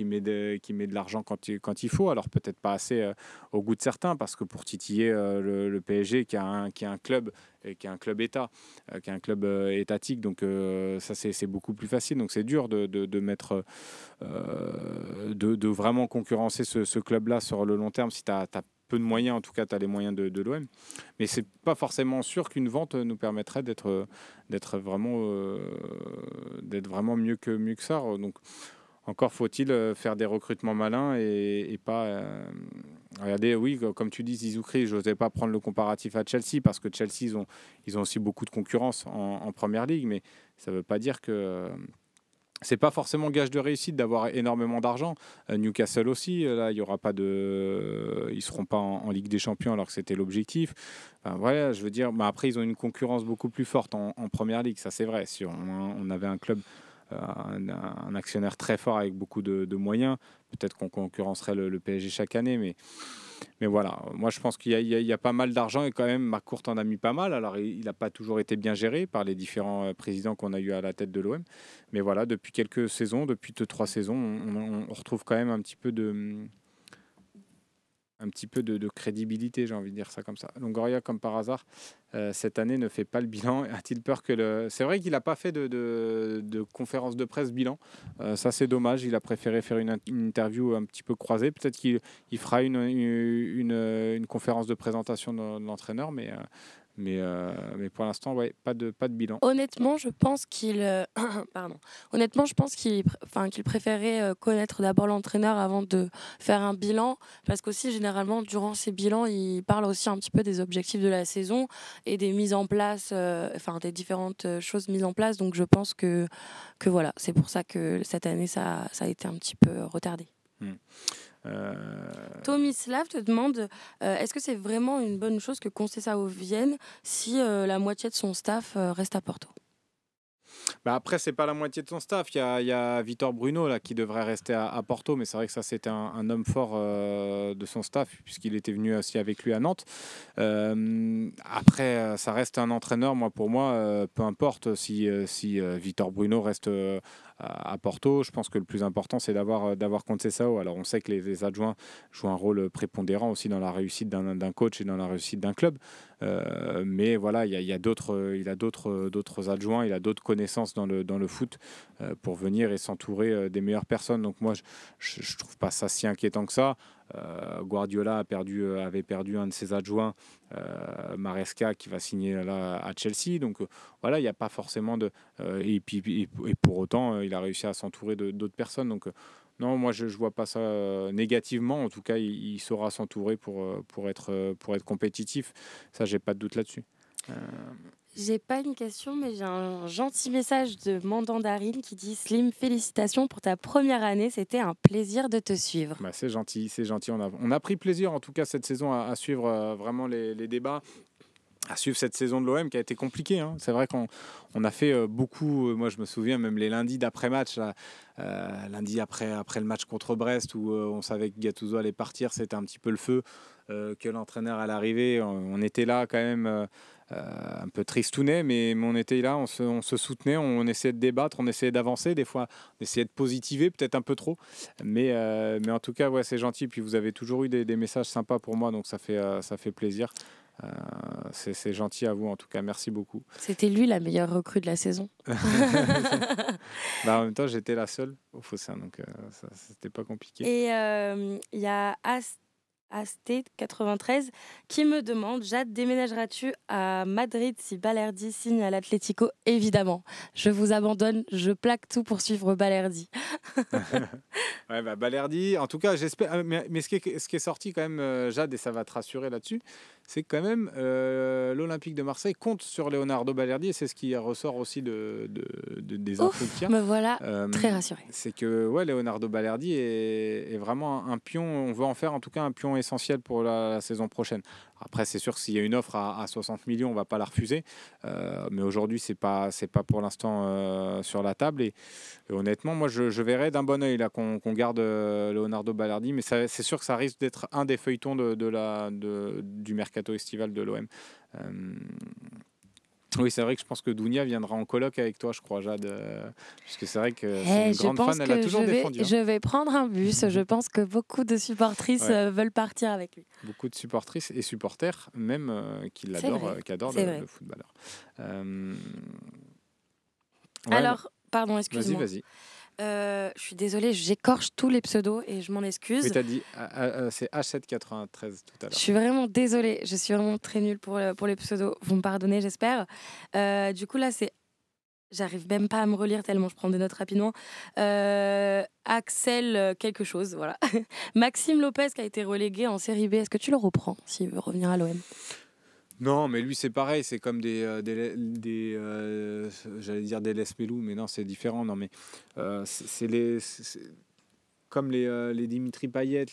met de l'argent quand il faut. Alors peut-être pas assez au goût de certains, parce que pour titiller le PSG qui a un club qui est un club État, qui est un club étatique, donc ça c'est beaucoup plus facile. Donc c'est dur de mettre, de vraiment concurrencer ce club-là sur le long terme si tu as peu de moyens. En tout cas, tu as les moyens de l'OM. Mais c'est pas forcément sûr qu'une vente nous permettrait d'être vraiment mieux que ça. Donc encore faut-il faire des recrutements malins et pas... regardez, oui, comme tu dis, Zizou-Kri, je n'osais pas prendre le comparatif à Chelsea parce que Chelsea, ils ont aussi beaucoup de concurrence en Première Ligue, mais ça ne veut pas dire que... c'est pas forcément gage de réussite d'avoir énormément d'argent. Newcastle aussi, là, il y aura pas ils seront pas en Ligue des Champions alors que c'était l'objectif. Enfin, voilà, je veux dire, mais après ils ont une concurrence beaucoup plus forte en Première Ligue, ça c'est vrai. Si on avait un club, un actionnaire très fort avec beaucoup de moyens, peut-être qu'on concurrencerait le PSG chaque année, mais voilà, moi je pense qu'il y a pas mal d'argent et quand même McCourt en a mis pas mal. Alors il n'a pas toujours été bien géré par les différents présidents qu'on a eu à la tête de l'OM. Mais voilà, depuis quelques saisons, depuis 2-3 saisons, on retrouve quand même un petit peu de crédibilité, j'ai envie de dire ça comme ça. Longoria, comme par hasard, cette année ne fait pas le bilan. A-t-il peur que C'est vrai qu'il n'a pas fait de conférence de presse bilan. Ça, c'est dommage. Il a préféré faire une interview un petit peu croisée. Peut-être qu'il fera une conférence de présentation de l'entraîneur, mais pour l'instant, ouais, pas de bilan. Honnêtement, je pense qu'il préférait connaître d'abord l'entraîneur avant de faire un bilan, parce qu'aussi généralement durant ces bilans, il parle aussi un petit peu des objectifs de la saison et des mises en place, des différentes choses mises en place. Donc je pense que voilà, c'est pour ça que cette année ça a été un petit peu retardé. Tomislav te demande est-ce que c'est vraiment une bonne chose que Conceição vienne si la moitié de son staff reste à Porto? Après, c'est pas la moitié de son staff. Il y a Vitor Bruno là, qui devrait rester à Porto, mais c'est vrai que ça, c'était un homme fort de son staff, puisqu'il était venu aussi avec lui à Nantes. Après, ça reste un entraîneur. Pour moi, peu importe si Vitor Bruno reste à Porto. Je pense que le plus important, c'est d'avoir Conceição. Alors, on sait que les adjoints jouent un rôle prépondérant aussi dans la réussite d'un coach et dans la réussite d'un club. Mais voilà, il a d'autres adjoints, il a d'autres connaissances dans le foot pour venir et s'entourer des meilleures personnes. Donc moi, je trouve pas ça si inquiétant que ça. Guardiola avait perdu un de ses adjoints, Maresca, qui va signer là à Chelsea. Donc voilà, il n'y a pas forcément et pour autant, il a réussi à s'entourer d'autres personnes. Donc non, moi je vois pas ça négativement. En tout cas, il saura s'entourer pour être compétitif. Ça, j'ai pas de doute là-dessus. J'ai pas une question, mais j'ai un gentil message de Mandandarine qui dit Slim, félicitations pour ta première année. C'était un plaisir de te suivre. C'est gentil. On a pris plaisir en tout cas cette saison à suivre vraiment les débats. à suivre cette saison de l'OM qui a été compliquée. Hein. C'est vrai qu'on a fait beaucoup, moi je me souviens même les lundis d'après-match, lundi après le match contre Brest où on savait que Gattuso allait partir, c'était un petit peu le feu, que l'entraîneur allait arriver. On était là quand même un peu tristounet, mais on était là, on se soutenait, on essayait de débattre, on essayait d'avancer, des fois on essayait de positiver, peut-être un peu trop, mais en tout cas ouais, c'est gentil, puis vous avez toujours eu des messages sympas pour moi, donc ça fait plaisir. C'est gentil à vous en tout cas, merci beaucoup. C'était lui la meilleure recrue de la saison. En même temps j'étais la seule au Fossin, donc c'était pas compliqué. Et il y a Asté93 qui me demande: Jade, déménageras-tu à Madrid si Balerdi signe à l'Atlético? Évidemment, je vous abandonne, je plaque tout pour suivre Balerdi. Ouais, Balerdi, en tout cas, j'espère. Mais ce qui est sorti quand même, Jade, et ça va te rassurer là-dessus, c'est que quand même l'Olympique de Marseille compte sur Leonardo Balerdi, et c'est ce qui ressort aussi des infos qu'il y a. Me voilà très rassurée. C'est que ouais, Leonardo Balerdi est vraiment un pion. On veut en faire en tout cas un pion essentiel pour la saison prochaine. Après, c'est sûr que s'il y a une offre à 60 millions, on ne va pas la refuser. Mais aujourd'hui, c'est pas pour l'instant sur la table. Et honnêtement, moi, je verrais d'un bon oeil qu'on garde Leonardo Balerdi. Mais c'est sûr que ça risque d'être un des feuilletons du mercato estival de l'OM. Oui, c'est vrai que je pense que Dounia viendra en colloque avec toi, je crois, Jade. Parce que c'est vrai que c'est une grande fan, elle a toujours défendu. Je vais prendre un bus. Je pense que beaucoup de supportrices veulent partir avec lui. Beaucoup de supportrices et supporters, même qui l'adorent, qui adorent le footballeur. Alors, pardon, excuse-moi. Vas-y. Je suis désolée, j'écorche tous les pseudos et je m'en excuse. Mais tu as dit, c'est H793 tout à l'heure. Je suis vraiment désolée, je suis vraiment très nulle pour les pseudos. Vous me pardonnez, j'espère. Du coup, là, j'arrive même pas à me relire tellement je prends des notes rapidement. Axel quelque chose, voilà. Maxime Lopez qui a été relégué en série B. Est-ce que tu le reprends s'il veut revenir à l'OM? Non, mais lui c'est pareil, c'est comme j'allais dire des Les Melou, mais non, c'est différent. Non, mais c'est comme les Dimitri Payet,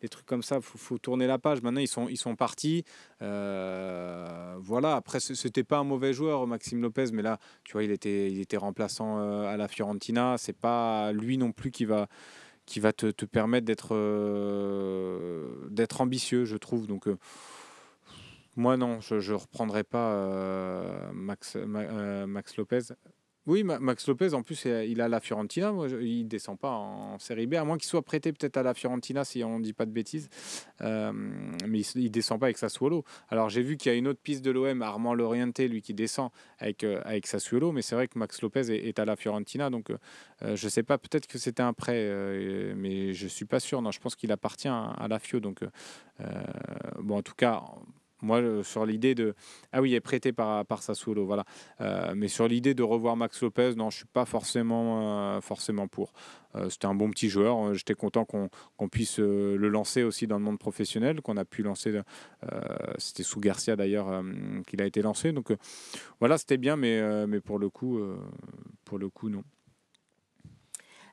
les trucs comme ça. Faut tourner la page. Maintenant ils sont partis. Voilà. Après c'était pas un mauvais joueur, Maxime Lopez, mais là tu vois il était remplaçant à la Fiorentina. C'est pas lui non plus qui va te permettre d'être ambitieux, je trouve. Donc moi, non, je ne reprendrai pas Max Lopez. Oui, Max Lopez, en plus, il a la Fiorentina. Il ne descend pas en Série B, à moins qu'il soit prêté peut-être à la Fiorentina, si on ne dit pas de bêtises. Mais il ne descend pas avec Sassuolo. Alors, j'ai vu qu'il y a une autre piste de l'OM, Armand Loriente, lui, qui descend avec Sassuolo. Mais c'est vrai que Max Lopez est à la Fiorentina. Donc, je ne sais pas, peut-être que c'était un prêt, mais je ne suis pas sûr. Non, je pense qu'il appartient à la Fio. Donc, bon, en tout cas... Moi, sur l'idée de... Ah oui, il est prêté par Sassuolo, voilà. Mais sur l'idée de revoir Max Lopez, non, je ne suis pas forcément pour. C'était un bon petit joueur. J'étais content qu'on puisse le lancer aussi dans le monde professionnel, qu'on a pu lancer. C'était sous Garcia, d'ailleurs, qu'il a été lancé. Donc, voilà, c'était bien, mais pour le coup, non.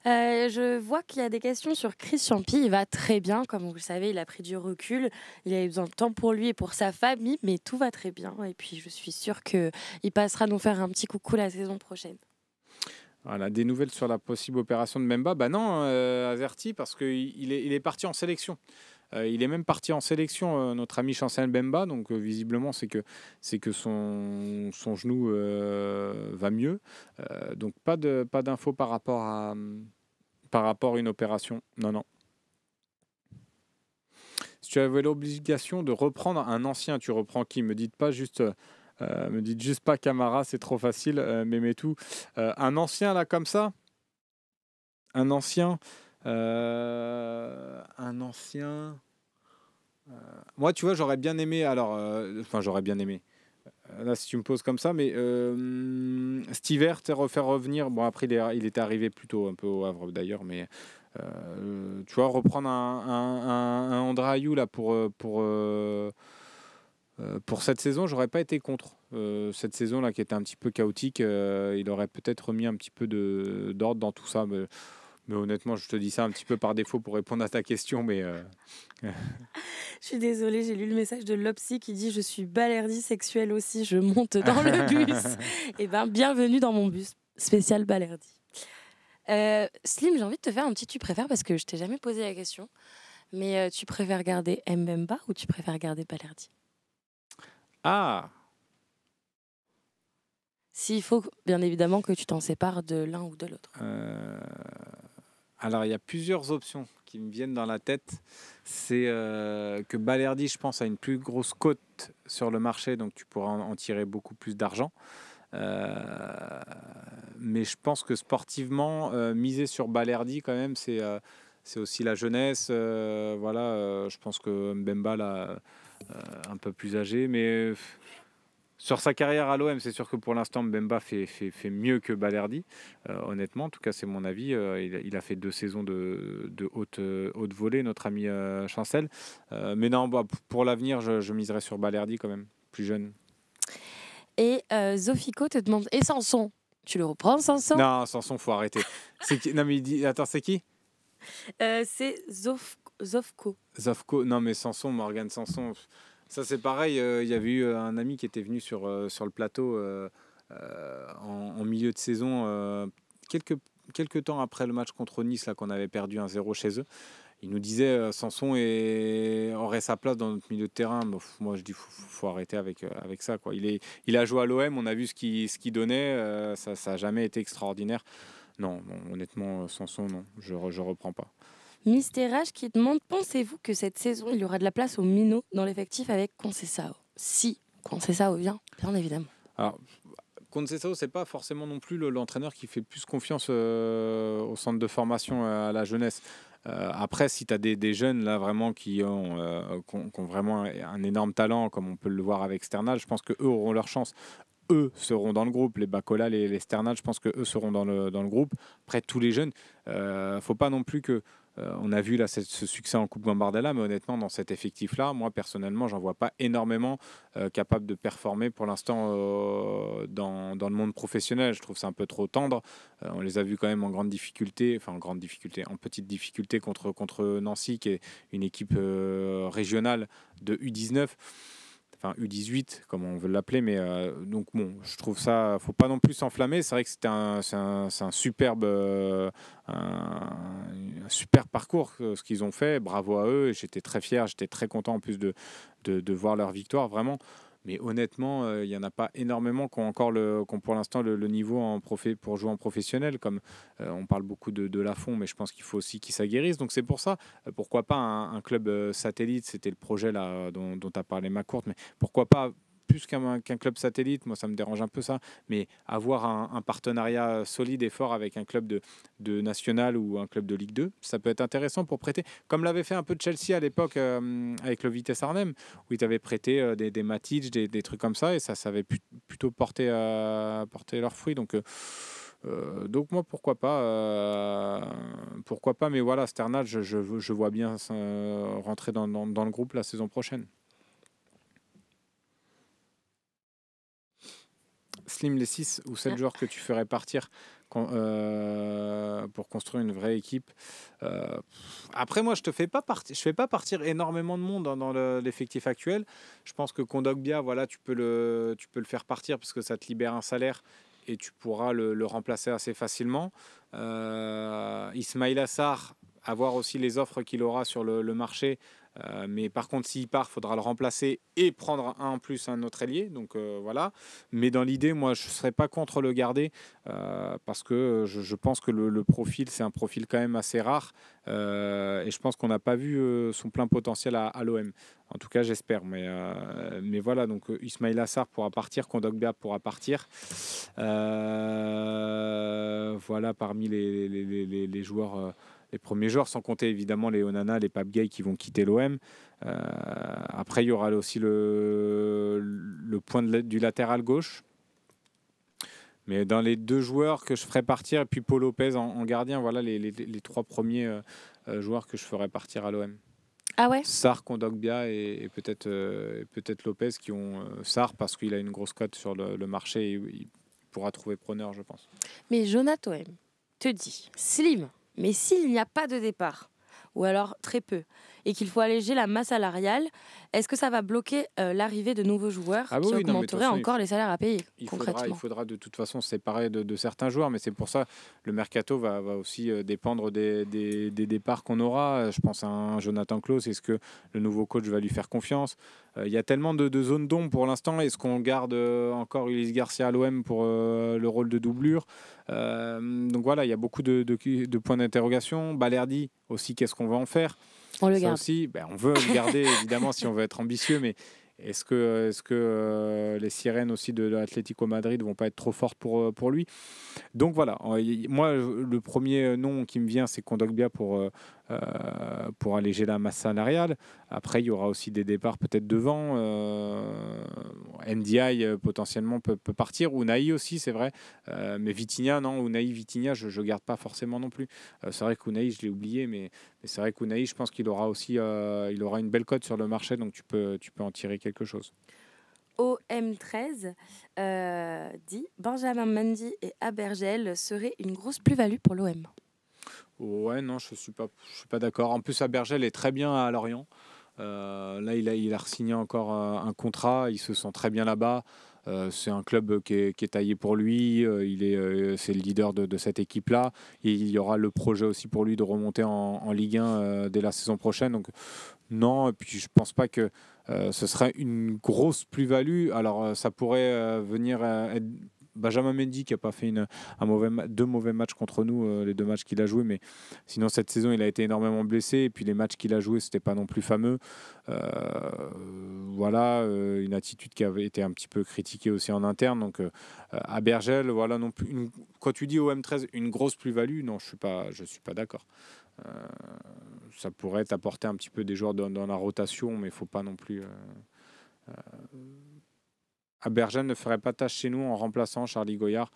Je vois qu'il y a des questions sur Christian Pi. Il va très bien, comme vous le savez, il a pris du recul. Il a eu besoin de temps pour lui et pour sa famille, mais tout va très bien. Et puis je suis sûre qu'il passera nous faire un petit coucou la saison prochaine. Voilà, des nouvelles sur la possible opération de Mbemba. Bah non, Azerty, parce qu'il est parti en sélection. Il est même parti en sélection, notre ami Chancel Mbemba. Donc visiblement, c'est que son genou va mieux. Donc pas d'infos par rapport à une opération. Non. Si tu avais l'obligation de reprendre un ancien, tu reprends qui? Me dites juste pas Camara, c'est trop facile. Mais tout. Un ancien là comme ça. Un ancien. Moi, tu vois, j'aurais bien aimé. Alors, j'aurais bien aimé. Là, si tu me poses comme ça, mais Stiver, refaire revenir. Bon, après, il était arrivé plutôt un peu au Havre d'ailleurs, mais tu vois, reprendre un André Ayou là pour cette saison, j'aurais pas été contre. Cette saison là qui était un petit peu chaotique, il aurait peut-être remis un petit peu d'ordre dans tout ça. Mais honnêtement, je te dis ça un petit peu par défaut pour répondre à ta question, mais Je suis désolée, j'ai lu le message de Lopsy qui dit « Je suis Balerdi sexuelle aussi, je monte dans le bus ». Eh bien, bienvenue dans mon bus spécial Balerdi. Slim, j'ai envie de te faire un petit « tu préfères » parce que je t'ai jamais posé la question. Mais tu préfères garder Mbemba ou tu préfères garder Balerdi? Ah, S'il faut, bien évidemment, que tu t'en sépares de l'un ou de l'autre. alors il y a plusieurs options qui me viennent dans la tête. C'est que Balerdi, je pense, a une plus grosse cote sur le marché, donc tu pourras en tirer beaucoup plus d'argent. Mais je pense que sportivement, miser sur Balerdi, quand même, c'est aussi la jeunesse. Voilà, je pense que Mbemba, là, un peu plus âgé, mais sur sa carrière à l'OM, c'est sûr que pour l'instant, Mbemba fait mieux que Balerdi, honnêtement. En tout cas, c'est mon avis. Il a fait 2 saisons de haute volée, notre ami Chancel. Mais non, bah, pour l'avenir, je miserais sur Balerdi quand même, plus jeune. Et Zofiko te demande « Et Sanson ?» Tu le reprends, Sanson? Non, Sanson, faut arrêter. C'est qui? Non, mais il dit... Attends, c'est qui? C'est Zofko. Zofko. Non, mais Sanson, Morgan Sanson. Ça, c'est pareil. Il y avait eu un ami qui était venu sur le plateau en milieu de saison, quelques temps après le match contre Nice, là, qu'on avait perdu 1-0 chez eux. Il nous disait Sanson aurait sa place dans notre milieu de terrain. Bon, moi, je dis faut arrêter avec ça, quoi. Il a joué à l'OM, on a vu ce qu'il donnait. Ça n'a jamais été extraordinaire. Non, honnêtement, Sanson, non, je reprends pas. Mystérage qui demande « Pensez-vous que cette saison, il y aura de la place au Minot dans l'effectif avec Conceição ?» Si Conceição vient, bien évidemment. Alors, Conceição, c'est pas forcément non plus l'entraîneur qui fait plus confiance au centre de formation à la jeunesse. Après, si tu as des jeunes là vraiment qui ont vraiment un énorme talent, comme on peut le voir avec Sternal, je pense qu'eux auront leur chance. Eux seront dans le groupe, les Bacola, les Sternal, je pense qu'eux seront dans le groupe. Après, tous les jeunes, faut pas non plus que... on a vu là ce succès en Coupe Gambardella, mais honnêtement, dans cet effectif-là, moi personnellement, j'en vois pas énormément capables de performer pour l'instant dans le monde professionnel. Je trouve ça un peu trop tendre. On les a vus quand même en grande difficulté, en petite difficulté contre Nancy, qui est une équipe régionale de U19. Enfin U18 comme on veut l'appeler, mais donc bon, je trouve ça, faut pas non plus s'enflammer. C'est vrai que c'est un superbe un super parcours ce qu'ils ont fait, bravo à eux, et j'étais très fier, j'étais très content en plus de voir leur victoire vraiment. Mais honnêtement, il n'y en a pas énormément qui ont pour l'instant le niveau pour jouer en professionnel. Comme on parle beaucoup de Lafont, mais je pense qu'il faut aussi qu'ils s'aguerrissent. Donc c'est pour ça, pourquoi pas un club satellite, c'était le projet là, dont tu as parlé Macourt, mais pourquoi pas plus qu'un club satellite, moi ça me dérange un peu ça, mais avoir un partenariat solide et fort avec un club de national ou un club de Ligue 2, ça peut être intéressant pour prêter, comme l'avait fait un peu Chelsea à l'époque avec le Vitesse Arnhem, où ils avaient prêté des Matic, des trucs comme ça, et ça avait plutôt porté leurs fruits. Donc moi pourquoi pas, mais voilà, Sternal, je vois bien rentrer dans le groupe la saison prochaine. Slim, les 6 ou 7 joueurs que tu ferais partir pour construire une vraie équipe. Après, moi, je fais pas partir énormément de monde dans l'effectif actuel. Je pense que Kondogbia, voilà, tu peux le faire partir parce que ça te libère un salaire et tu pourras le remplacer assez facilement. Ismaïla Sarr, à voir aussi les offres qu'il aura sur le marché. Mais par contre, s'il part, il faudra le remplacer et prendre en plus un autre ailier. Donc voilà. Mais dans l'idée, moi, je ne serais pas contre le garder parce que je pense que le profil, c'est un profil quand même assez rare. Et je pense qu'on n'a pas vu son plein potentiel à l'OM. En tout cas, j'espère. Mais voilà, donc Ismaïla Sarr pourra partir, Kondogbia pourra partir. Voilà, parmi les joueurs... les premiers joueurs, sans compter évidemment les Onana, les Pape Gueye qui vont quitter l'OM. Après, il y aura aussi le point du latéral gauche. Mais dans les 2 joueurs que je ferai partir, et puis Paul Lopez en gardien, voilà les 3 premiers joueurs que je ferai partir à l'OM. Ah ouais. Sarr, Kondogbia et peut-être Lopez qui ont Sarr parce qu'il a une grosse cote sur le marché et il pourra trouver preneur, je pense. Mais Jonathan te dit, Slim, Mais s'il n'y a pas de départ, ou alors très peu, et qu'il faut alléger la masse salariale, est-ce que ça va bloquer l'arrivée de nouveaux joueurs qui augmenteraient encore les salaires à payer concrètement? Il faudra de toute façon se séparer de certains joueurs, mais c'est pour ça le mercato va aussi dépendre des départs qu'on aura. Je pense à un Jonathan Klaus. Est-ce que le nouveau coach va lui faire confiance? Il y a tellement de zones d'ombre pour l'instant. Est-ce qu'on garde encore Ulysse Garcia à l'OM pour le rôle de doublure? Donc voilà, il y a beaucoup de points d'interrogation. Balerdi aussi, qu'est-ce qu'on va en faire? On le garde. Aussi, on veut le garder évidemment si on veut être ambitieux, mais est-ce que les sirènes aussi de l'Atlético Madrid vont pas être trop fortes pour lui? Donc voilà, moi le premier nom qui me vient c'est Kondogbia pour alléger la masse salariale. Après il y aura aussi des départs peut-être devant. NDI potentiellement peut partir. Unai aussi c'est vrai, mais Vitinha non, Vitinha je garde pas forcément non plus. C'est vrai qu'Unai je l'ai oublié, mais c'est vrai qu'Unai je pense qu'il aura aussi il aura une belle cote sur le marché, donc tu peux en tirer quelque chose. OM13 dit Benjamin Mendy et Abergel seraient une grosse plus-value pour l'OM. Ouais, non, je suis pas d'accord. En plus, Abergel est très bien à Lorient. Là, il a re-signé encore un contrat. Il se sent très bien là-bas. C'est un club qui est taillé pour lui. C'est le leader de cette équipe-là. Et il y aura le projet aussi pour lui de remonter en Ligue 1 dès la saison prochaine. Donc, non, et puis je pense pas que ce serait une grosse plus-value. Alors, ça pourrait venir être Benjamin Mendy qui n'a pas fait deux mauvais matchs contre nous, les 2 matchs qu'il a joués, mais sinon cette saison il a été énormément blessé et puis les matchs qu'il a joués c'était pas non plus fameux. Voilà, une attitude qui avait été un petit peu critiquée aussi en interne. Donc à Bergel, voilà non plus. Quand tu dis au M13 une grosse plus-value, non, je suis pas d'accord. Ça pourrait t'apporter un petit peu des joueurs dans la rotation, mais il faut pas non plus. Abergel ne ferait pas tâche chez nous en remplaçant Charlie Goyard.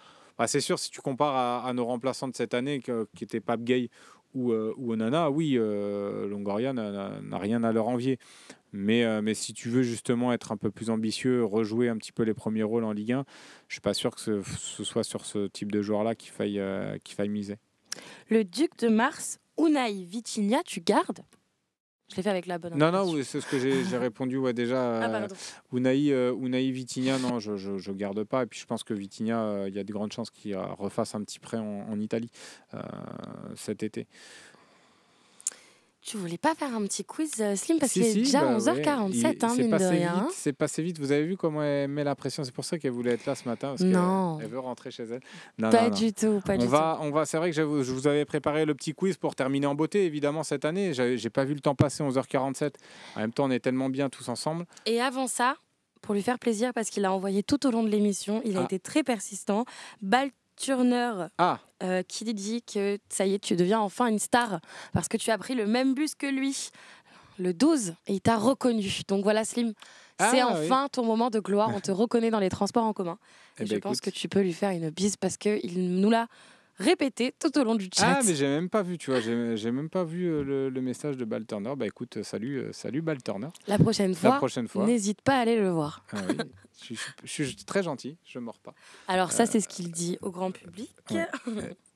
C'est sûr, si tu compares à nos remplaçants de cette année, qui étaient Pape Gay ou Onana, oui, Longoria n'a rien à leur envier. Mais si tu veux justement être un peu plus ambitieux, rejouer un petit peu les premiers rôles en Ligue 1, je ne suis pas sûr que ce soit sur ce type de joueur-là qu'il faille miser. Le Duc de Mars, Unai Vitinha, tu gardes? Je l'ai fait avec la bonne Non, c'est ce que j'ai répondu déjà. Unai Vitinha, non, je garde pas. Et puis je pense que Vitinha, il y a de grandes chances qu'il refasse un petit prêt en Italie cet été. Tu voulais pas faire un petit quiz, Slim, parce qu'il est déjà 11h47, mine de rien. C'est passé vite. Vous avez vu comment elle met la pression? C'est pour ça qu'elle voulait être là ce matin, parce qu'elle veut rentrer chez elle. Pas du tout. C'est vrai que je vous avais préparé le petit quiz pour terminer en beauté, évidemment, cette année. J'ai pas vu le temps passer, 11h47. En même temps, on est tellement bien tous ensemble. Et avant ça, pour lui faire plaisir, parce qu'il a envoyé tout au long de l'émission, il a été très persistant. Turner qui dit que ça y est, tu deviens enfin une star parce que tu as pris le même bus que lui, le 12, et il t'a reconnu. Donc voilà, Slim, c'est enfin ton moment de gloire. On te reconnaît dans les transports en commun. Et je pense que tu peux lui faire une bise parce qu'il nous l'a répété tout au long du chat. Mais j'ai même pas vu, tu vois, j'ai même pas vu le message de Bal Turner. Bah écoute, salut Bal Turner. La prochaine fois, n'hésite pas à aller le voir. Oui. Je suis très gentil, je ne mords pas. Alors ça, c'est ce qu'il dit au grand public. Ouais,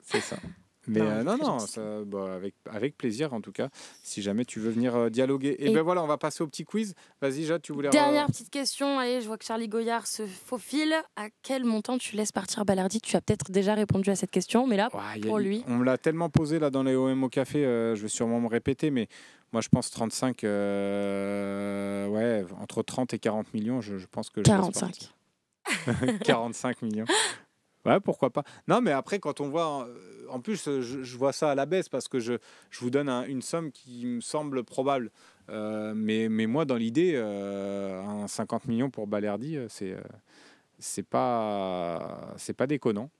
c'est ça. Mais non, ça, avec plaisir en tout cas, si jamais tu veux venir dialoguer. Et ben voilà, on va passer au petit quiz. Vas-y Jade, tu voulais... Dernière petite question, allez, je vois que Charlie Goyard se faufile. À quel montant tu laisses partir Balerdi? Tu as peut-être déjà répondu à cette question, mais là, pour lui... On me l'a tellement posé là, dans les OM au café, je vais sûrement me répéter, mais moi je pense 35, entre 30 et 40 millions, je pense que... 45. 45 millions. Ouais, pourquoi pas. Non, mais après, quand on voit... En plus, je vois ça à la baisse parce que je vous donne une somme qui me semble probable. Mais moi, dans l'idée, un 50 millions pour Balerdi, c'est pas déconnant.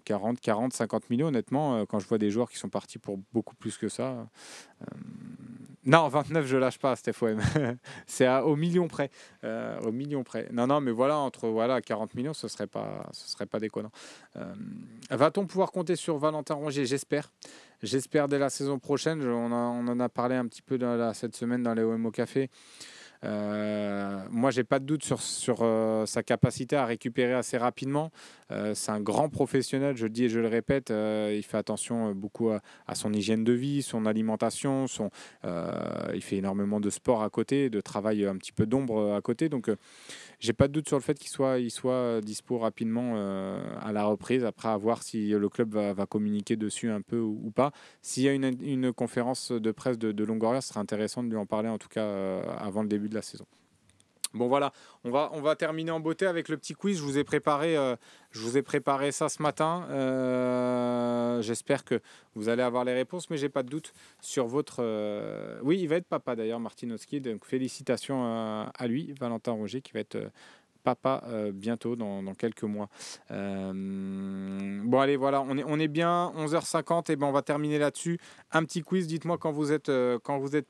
40, 50 millions, honnêtement, quand je vois des joueurs qui sont partis pour beaucoup plus que ça... Non, 29, je lâche pas, Steph OM. C'est au million près. Au million près. Non, mais voilà, entre 40 millions, ce serait pas déconnant. Va-t-on pouvoir compter sur Valentin Rongier? J'espère. J'espère dès la saison prochaine. On en a parlé un petit peu cette semaine dans les OM au Café. Moi, j'ai pas de doute sur sa capacité à récupérer assez rapidement. C'est un grand professionnel, je le dis et je le répète. Il fait attention beaucoup à son hygiène de vie, son alimentation. Il fait énormément de sport à côté, de travail un petit peu d'ombre à côté. Donc, j'ai pas de doute sur le fait qu'il soit dispo rapidement à la reprise. Après, à voir si le club va communiquer dessus un peu ou pas. S'il y a une conférence de presse de Longoria, ce serait intéressant de lui en parler, en tout cas avant le début de la saison. Bon voilà, on va terminer en beauté avec le petit quiz. Je vous ai préparé ça ce matin. J'espère que vous allez avoir les réponses, mais j'ai pas de doute sur votre. Oui, il va être papa d'ailleurs, Martinowski. Donc félicitations à lui, Valentin Roger, qui va être papa bientôt dans quelques mois. Bon allez, voilà, on est bien 11h50 et ben on va terminer là-dessus. Un petit quiz. Dites-moi quand vous êtes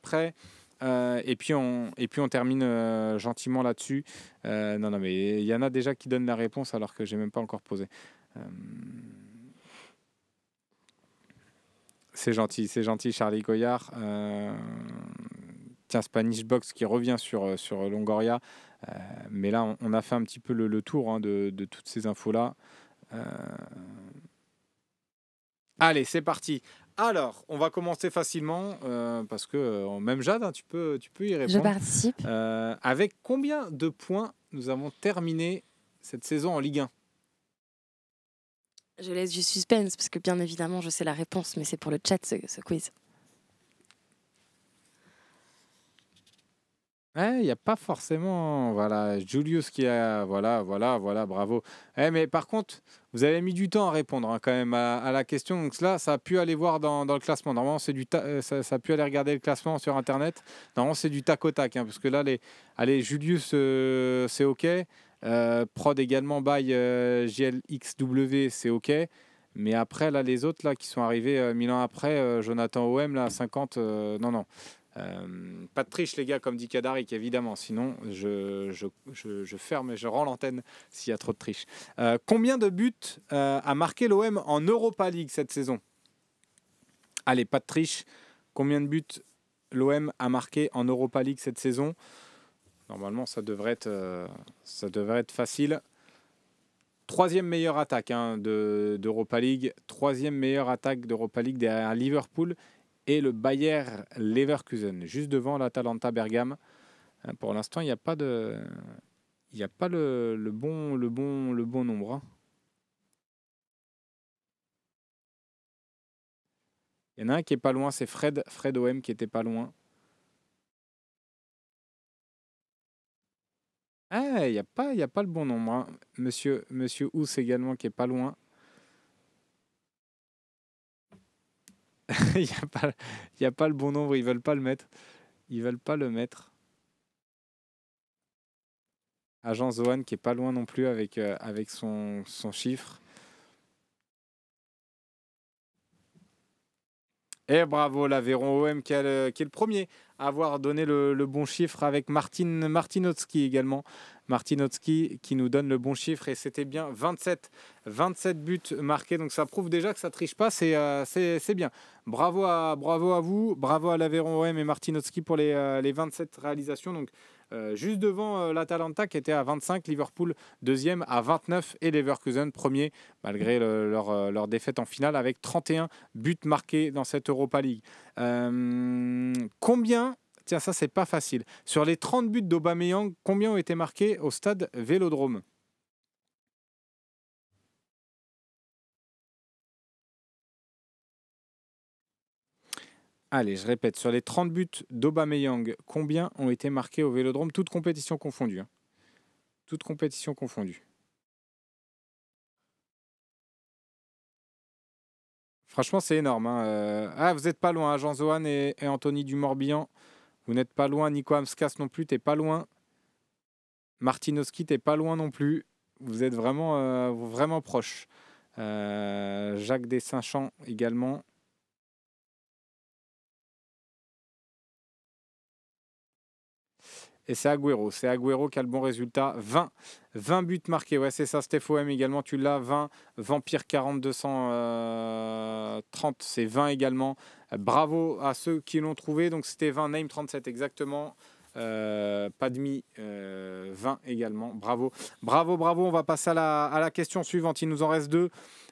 prêts. Et puis on termine gentiment là-dessus. Non, mais il y en a déjà qui donnent la réponse alors que j'ai même pas encore posé. C'est gentil, Charlie Goyard. Tiens, Spanish Box qui revient sur Longoria. Mais là, on a fait un petit peu le tour de toutes ces infos-là. Allez, c'est parti. Alors, on va commencer facilement parce que même Jade, tu peux y répondre. Je participe. Avec combien de points nous avons terminé cette saison en Ligue 1 ? Je laisse du suspense parce que bien évidemment, je sais la réponse, mais c'est pour le chat ce quiz. Il n'y a pas forcément... Voilà, Julius qui a... Voilà, bravo. Mais par contre, vous avez mis du temps à répondre quand même à la question. Donc là, ça a pu aller voir dans le classement. Normalement, ça a pu aller regarder le classement sur Internet. Normalement, c'est du tac au tac. Parce que là, Julius, c'est OK. Prod également by JLXW, c'est OK. Mais après, là, les autres là, qui sont arrivés 1000 ans après, Jonathan OM, là, à 50, non. Pas de triche les gars, comme dit Kadarik évidemment, sinon je ferme et je rends l'antenne s'il y a trop de triche. Combien de buts a marqué l'OM en Europa League cette saison ? Allez, pas de triche. Combien de buts l'OM a marqué en Europa League cette saison ? Normalement ça devrait être facile. Troisième meilleure attaque d'Europa League. Troisième meilleure attaque d'Europa League derrière Liverpool et le Bayer Leverkusen, juste devant l'Atalanta Bergame. Pour l'instant, il n'y a pas le bon nombre. Il y en a un qui est pas loin, c'est Fred OM qui était pas loin. Il n'y a pas le bon nombre. Monsieur Ous également qui est pas loin. Il n'y a pas le bon nombre, ils veulent pas le mettre. Agent Zohan qui est pas loin non plus avec son chiffre. Et bravo l'Aveyron OM qui est le premier à avoir donné le bon chiffre avec Martinowski également. Martinowski qui nous donne le bon chiffre et c'était bien 27 buts marqués. Donc ça prouve déjà que ça triche pas, c'est bien. Bravo à vous, bravo à l'Aveyron OM et Martinowski pour les 27 réalisations. Donc juste devant l'Atalanta qui était à 25, Liverpool deuxième à 29 et Leverkusen premier malgré leur défaite en finale avec 31 buts marqués dans cette Europa League. Combien, tiens ça c'est pas facile, sur les 30 buts d'Aubameyang, combien ont été marqués au stade Vélodrome ? Allez, je répète, sur les 30 buts d'Aubameyang, combien ont été marqués au Vélodrome, toutes compétitions confondues. Toutes compétitions confondues. Franchement, c'est énorme. Vous n'êtes pas loin, Jean Zohan et Anthony Dumorbihan. Vous n'êtes pas loin. Nico Amskas non plus, t'es pas loin. Martinowski, t'es pas loin non plus. Vous êtes vraiment proche. Jacques Des-Saint-Champs également. Et c'est Agüero qui a le bon résultat. 20 buts marqués. Ouais, c'est ça, Steph OM également, tu l'as. 20. Vampire 4230, c'est 20 également. Bravo à ceux qui l'ont trouvé. Donc c'était 20, Name 37 exactement. Padmi 20 également. Bravo. On va passer à la question suivante. Il nous en reste 2.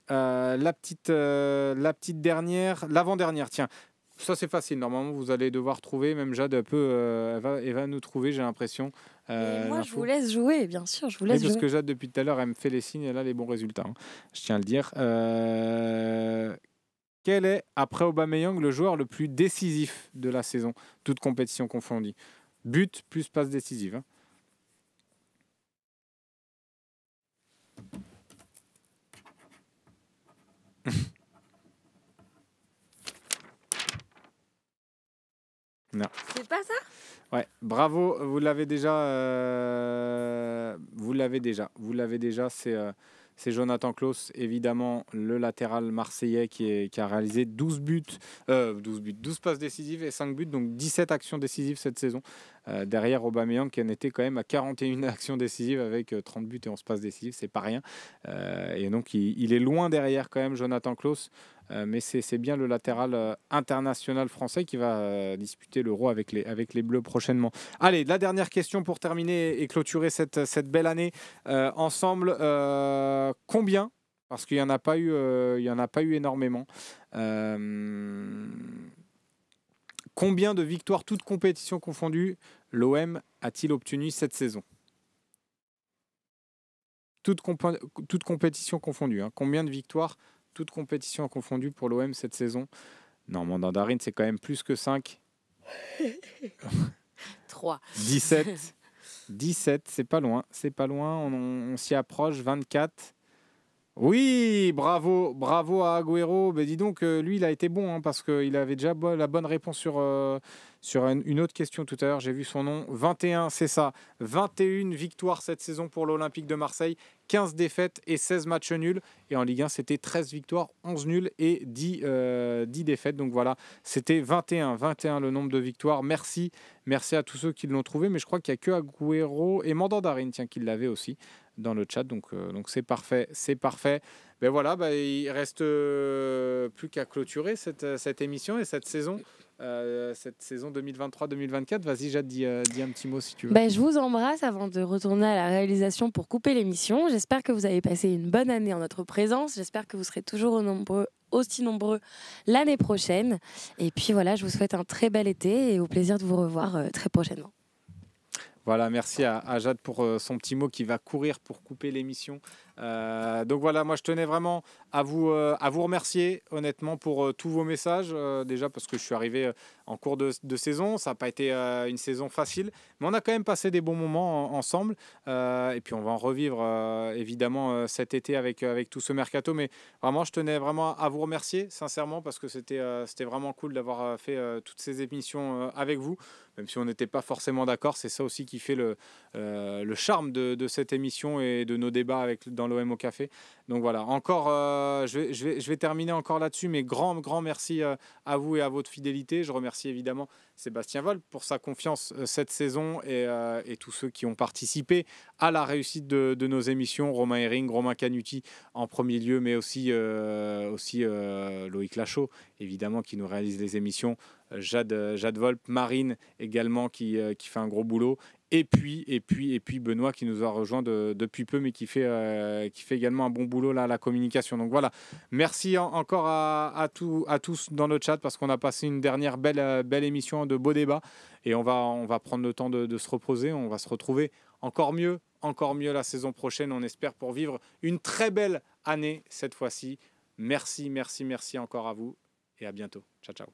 La petite dernière, l'avant-dernière, tiens. Ça, c'est facile. Normalement, vous allez devoir trouver. Même Jade, elle va nous trouver, j'ai l'impression. Moi, je vous laisse jouer, bien sûr. Je vous laisse parce jouer. que Jade, depuis tout à l'heure, elle me fait les signes. Elle a les bons résultats. Je tiens à le dire. Quel est, après Aubameyang, le joueur le plus décisif de la saison, toute compétition confondue? But plus passe décisive. Non. C'est pas ça? Ouais, bravo, vous l'avez déjà. C'est Jonathan Klaus, évidemment, le latéral marseillais qui a réalisé 12 passes décisives et 5 buts, donc 17 actions décisives cette saison. Derrière Aubameyang qui en était quand même à 41 actions décisives avec 30 buts et 11 passes décisives, c'est pas rien. Et donc il est loin derrière quand même Jonathan Klaus. Mais c'est bien le latéral international français qui va disputer l'Euro avec les Bleus prochainement. Allez, la dernière question pour terminer et clôturer cette belle année ensemble. Combien, parce qu'il n'y en a pas eu énormément, combien de victoires, toutes compétitions confondues, l'OM a-t-il obtenu cette saison? Toutes compétitions confondues. Combien de victoires, toutes compétitions confondues pour l'OM cette saison? Non, Mandandarine, c'est quand même plus que 5. 3. 17. 17, c'est pas loin. On s'y approche. 24. Oui, bravo à Agüero. Ben dis donc, lui, il a été bon parce qu'il avait déjà la bonne réponse sur une autre question tout à l'heure. J'ai vu son nom. 21, c'est ça. 21 victoires cette saison pour l'Olympique de Marseille. 15 défaites et 16 matchs nuls. Et en Ligue 1, c'était 13 victoires, 11 nuls et 10 défaites. Donc voilà, c'était 21 le nombre de victoires. Merci à tous ceux qui l'ont trouvé. Mais je crois qu'il n'y a que Agüero et Mandandarine qui l'avaient aussi dans le chat, donc c'est parfait. Ben voilà, il reste plus qu'à clôturer cette émission et cette saison 2023-2024. Vas-y Jade, dis un petit mot si tu veux. Je vous embrasse avant de retourner à la réalisation pour couper l'émission. J'espère que vous avez passé une bonne année en notre présence. J'espère que vous serez toujours aussi nombreux l'année prochaine. Et puis voilà, je vous souhaite un très bel été et au plaisir de vous revoir très prochainement. Voilà, merci à Jade pour son petit mot qui va courir pour couper l'émission. Donc voilà, moi je tenais vraiment à vous remercier honnêtement pour tous vos messages. Déjà parce que je suis arrivé en cours de saison, ça n'a pas été une saison facile, mais on a quand même passé des bons moments ensemble. Et puis on va en revivre évidemment cet été avec tout ce mercato. Mais vraiment, je tenais vraiment à vous remercier sincèrement parce que c'était vraiment cool d'avoir fait toutes ces émissions avec vous. Même si on n'était pas forcément d'accord, c'est ça aussi qui fait le charme de cette émission et de nos débats dans l'OM au Café. Donc voilà, encore, je vais terminer encore là-dessus, mais grand merci à vous et à votre fidélité. Je remercie évidemment Sébastien Voll pour sa confiance cette saison et tous ceux qui ont participé à la réussite de nos émissions. Romain Herring, Romain Canuti en premier lieu, mais aussi Loïc Lachaud, évidemment, qui nous réalise les émissions. Jade Volpe, Marine également qui fait un gros boulot. Et puis Benoît qui nous a rejoint depuis peu, mais qui fait également un bon boulot là à la communication. Donc voilà, merci encore à tous dans le chat parce qu'on a passé une dernière belle émission de beaux débats et on va prendre le temps de se reposer. On va se retrouver encore mieux la saison prochaine. On espère pour vivre une très belle année cette fois-ci. Merci encore à vous et à bientôt. Ciao.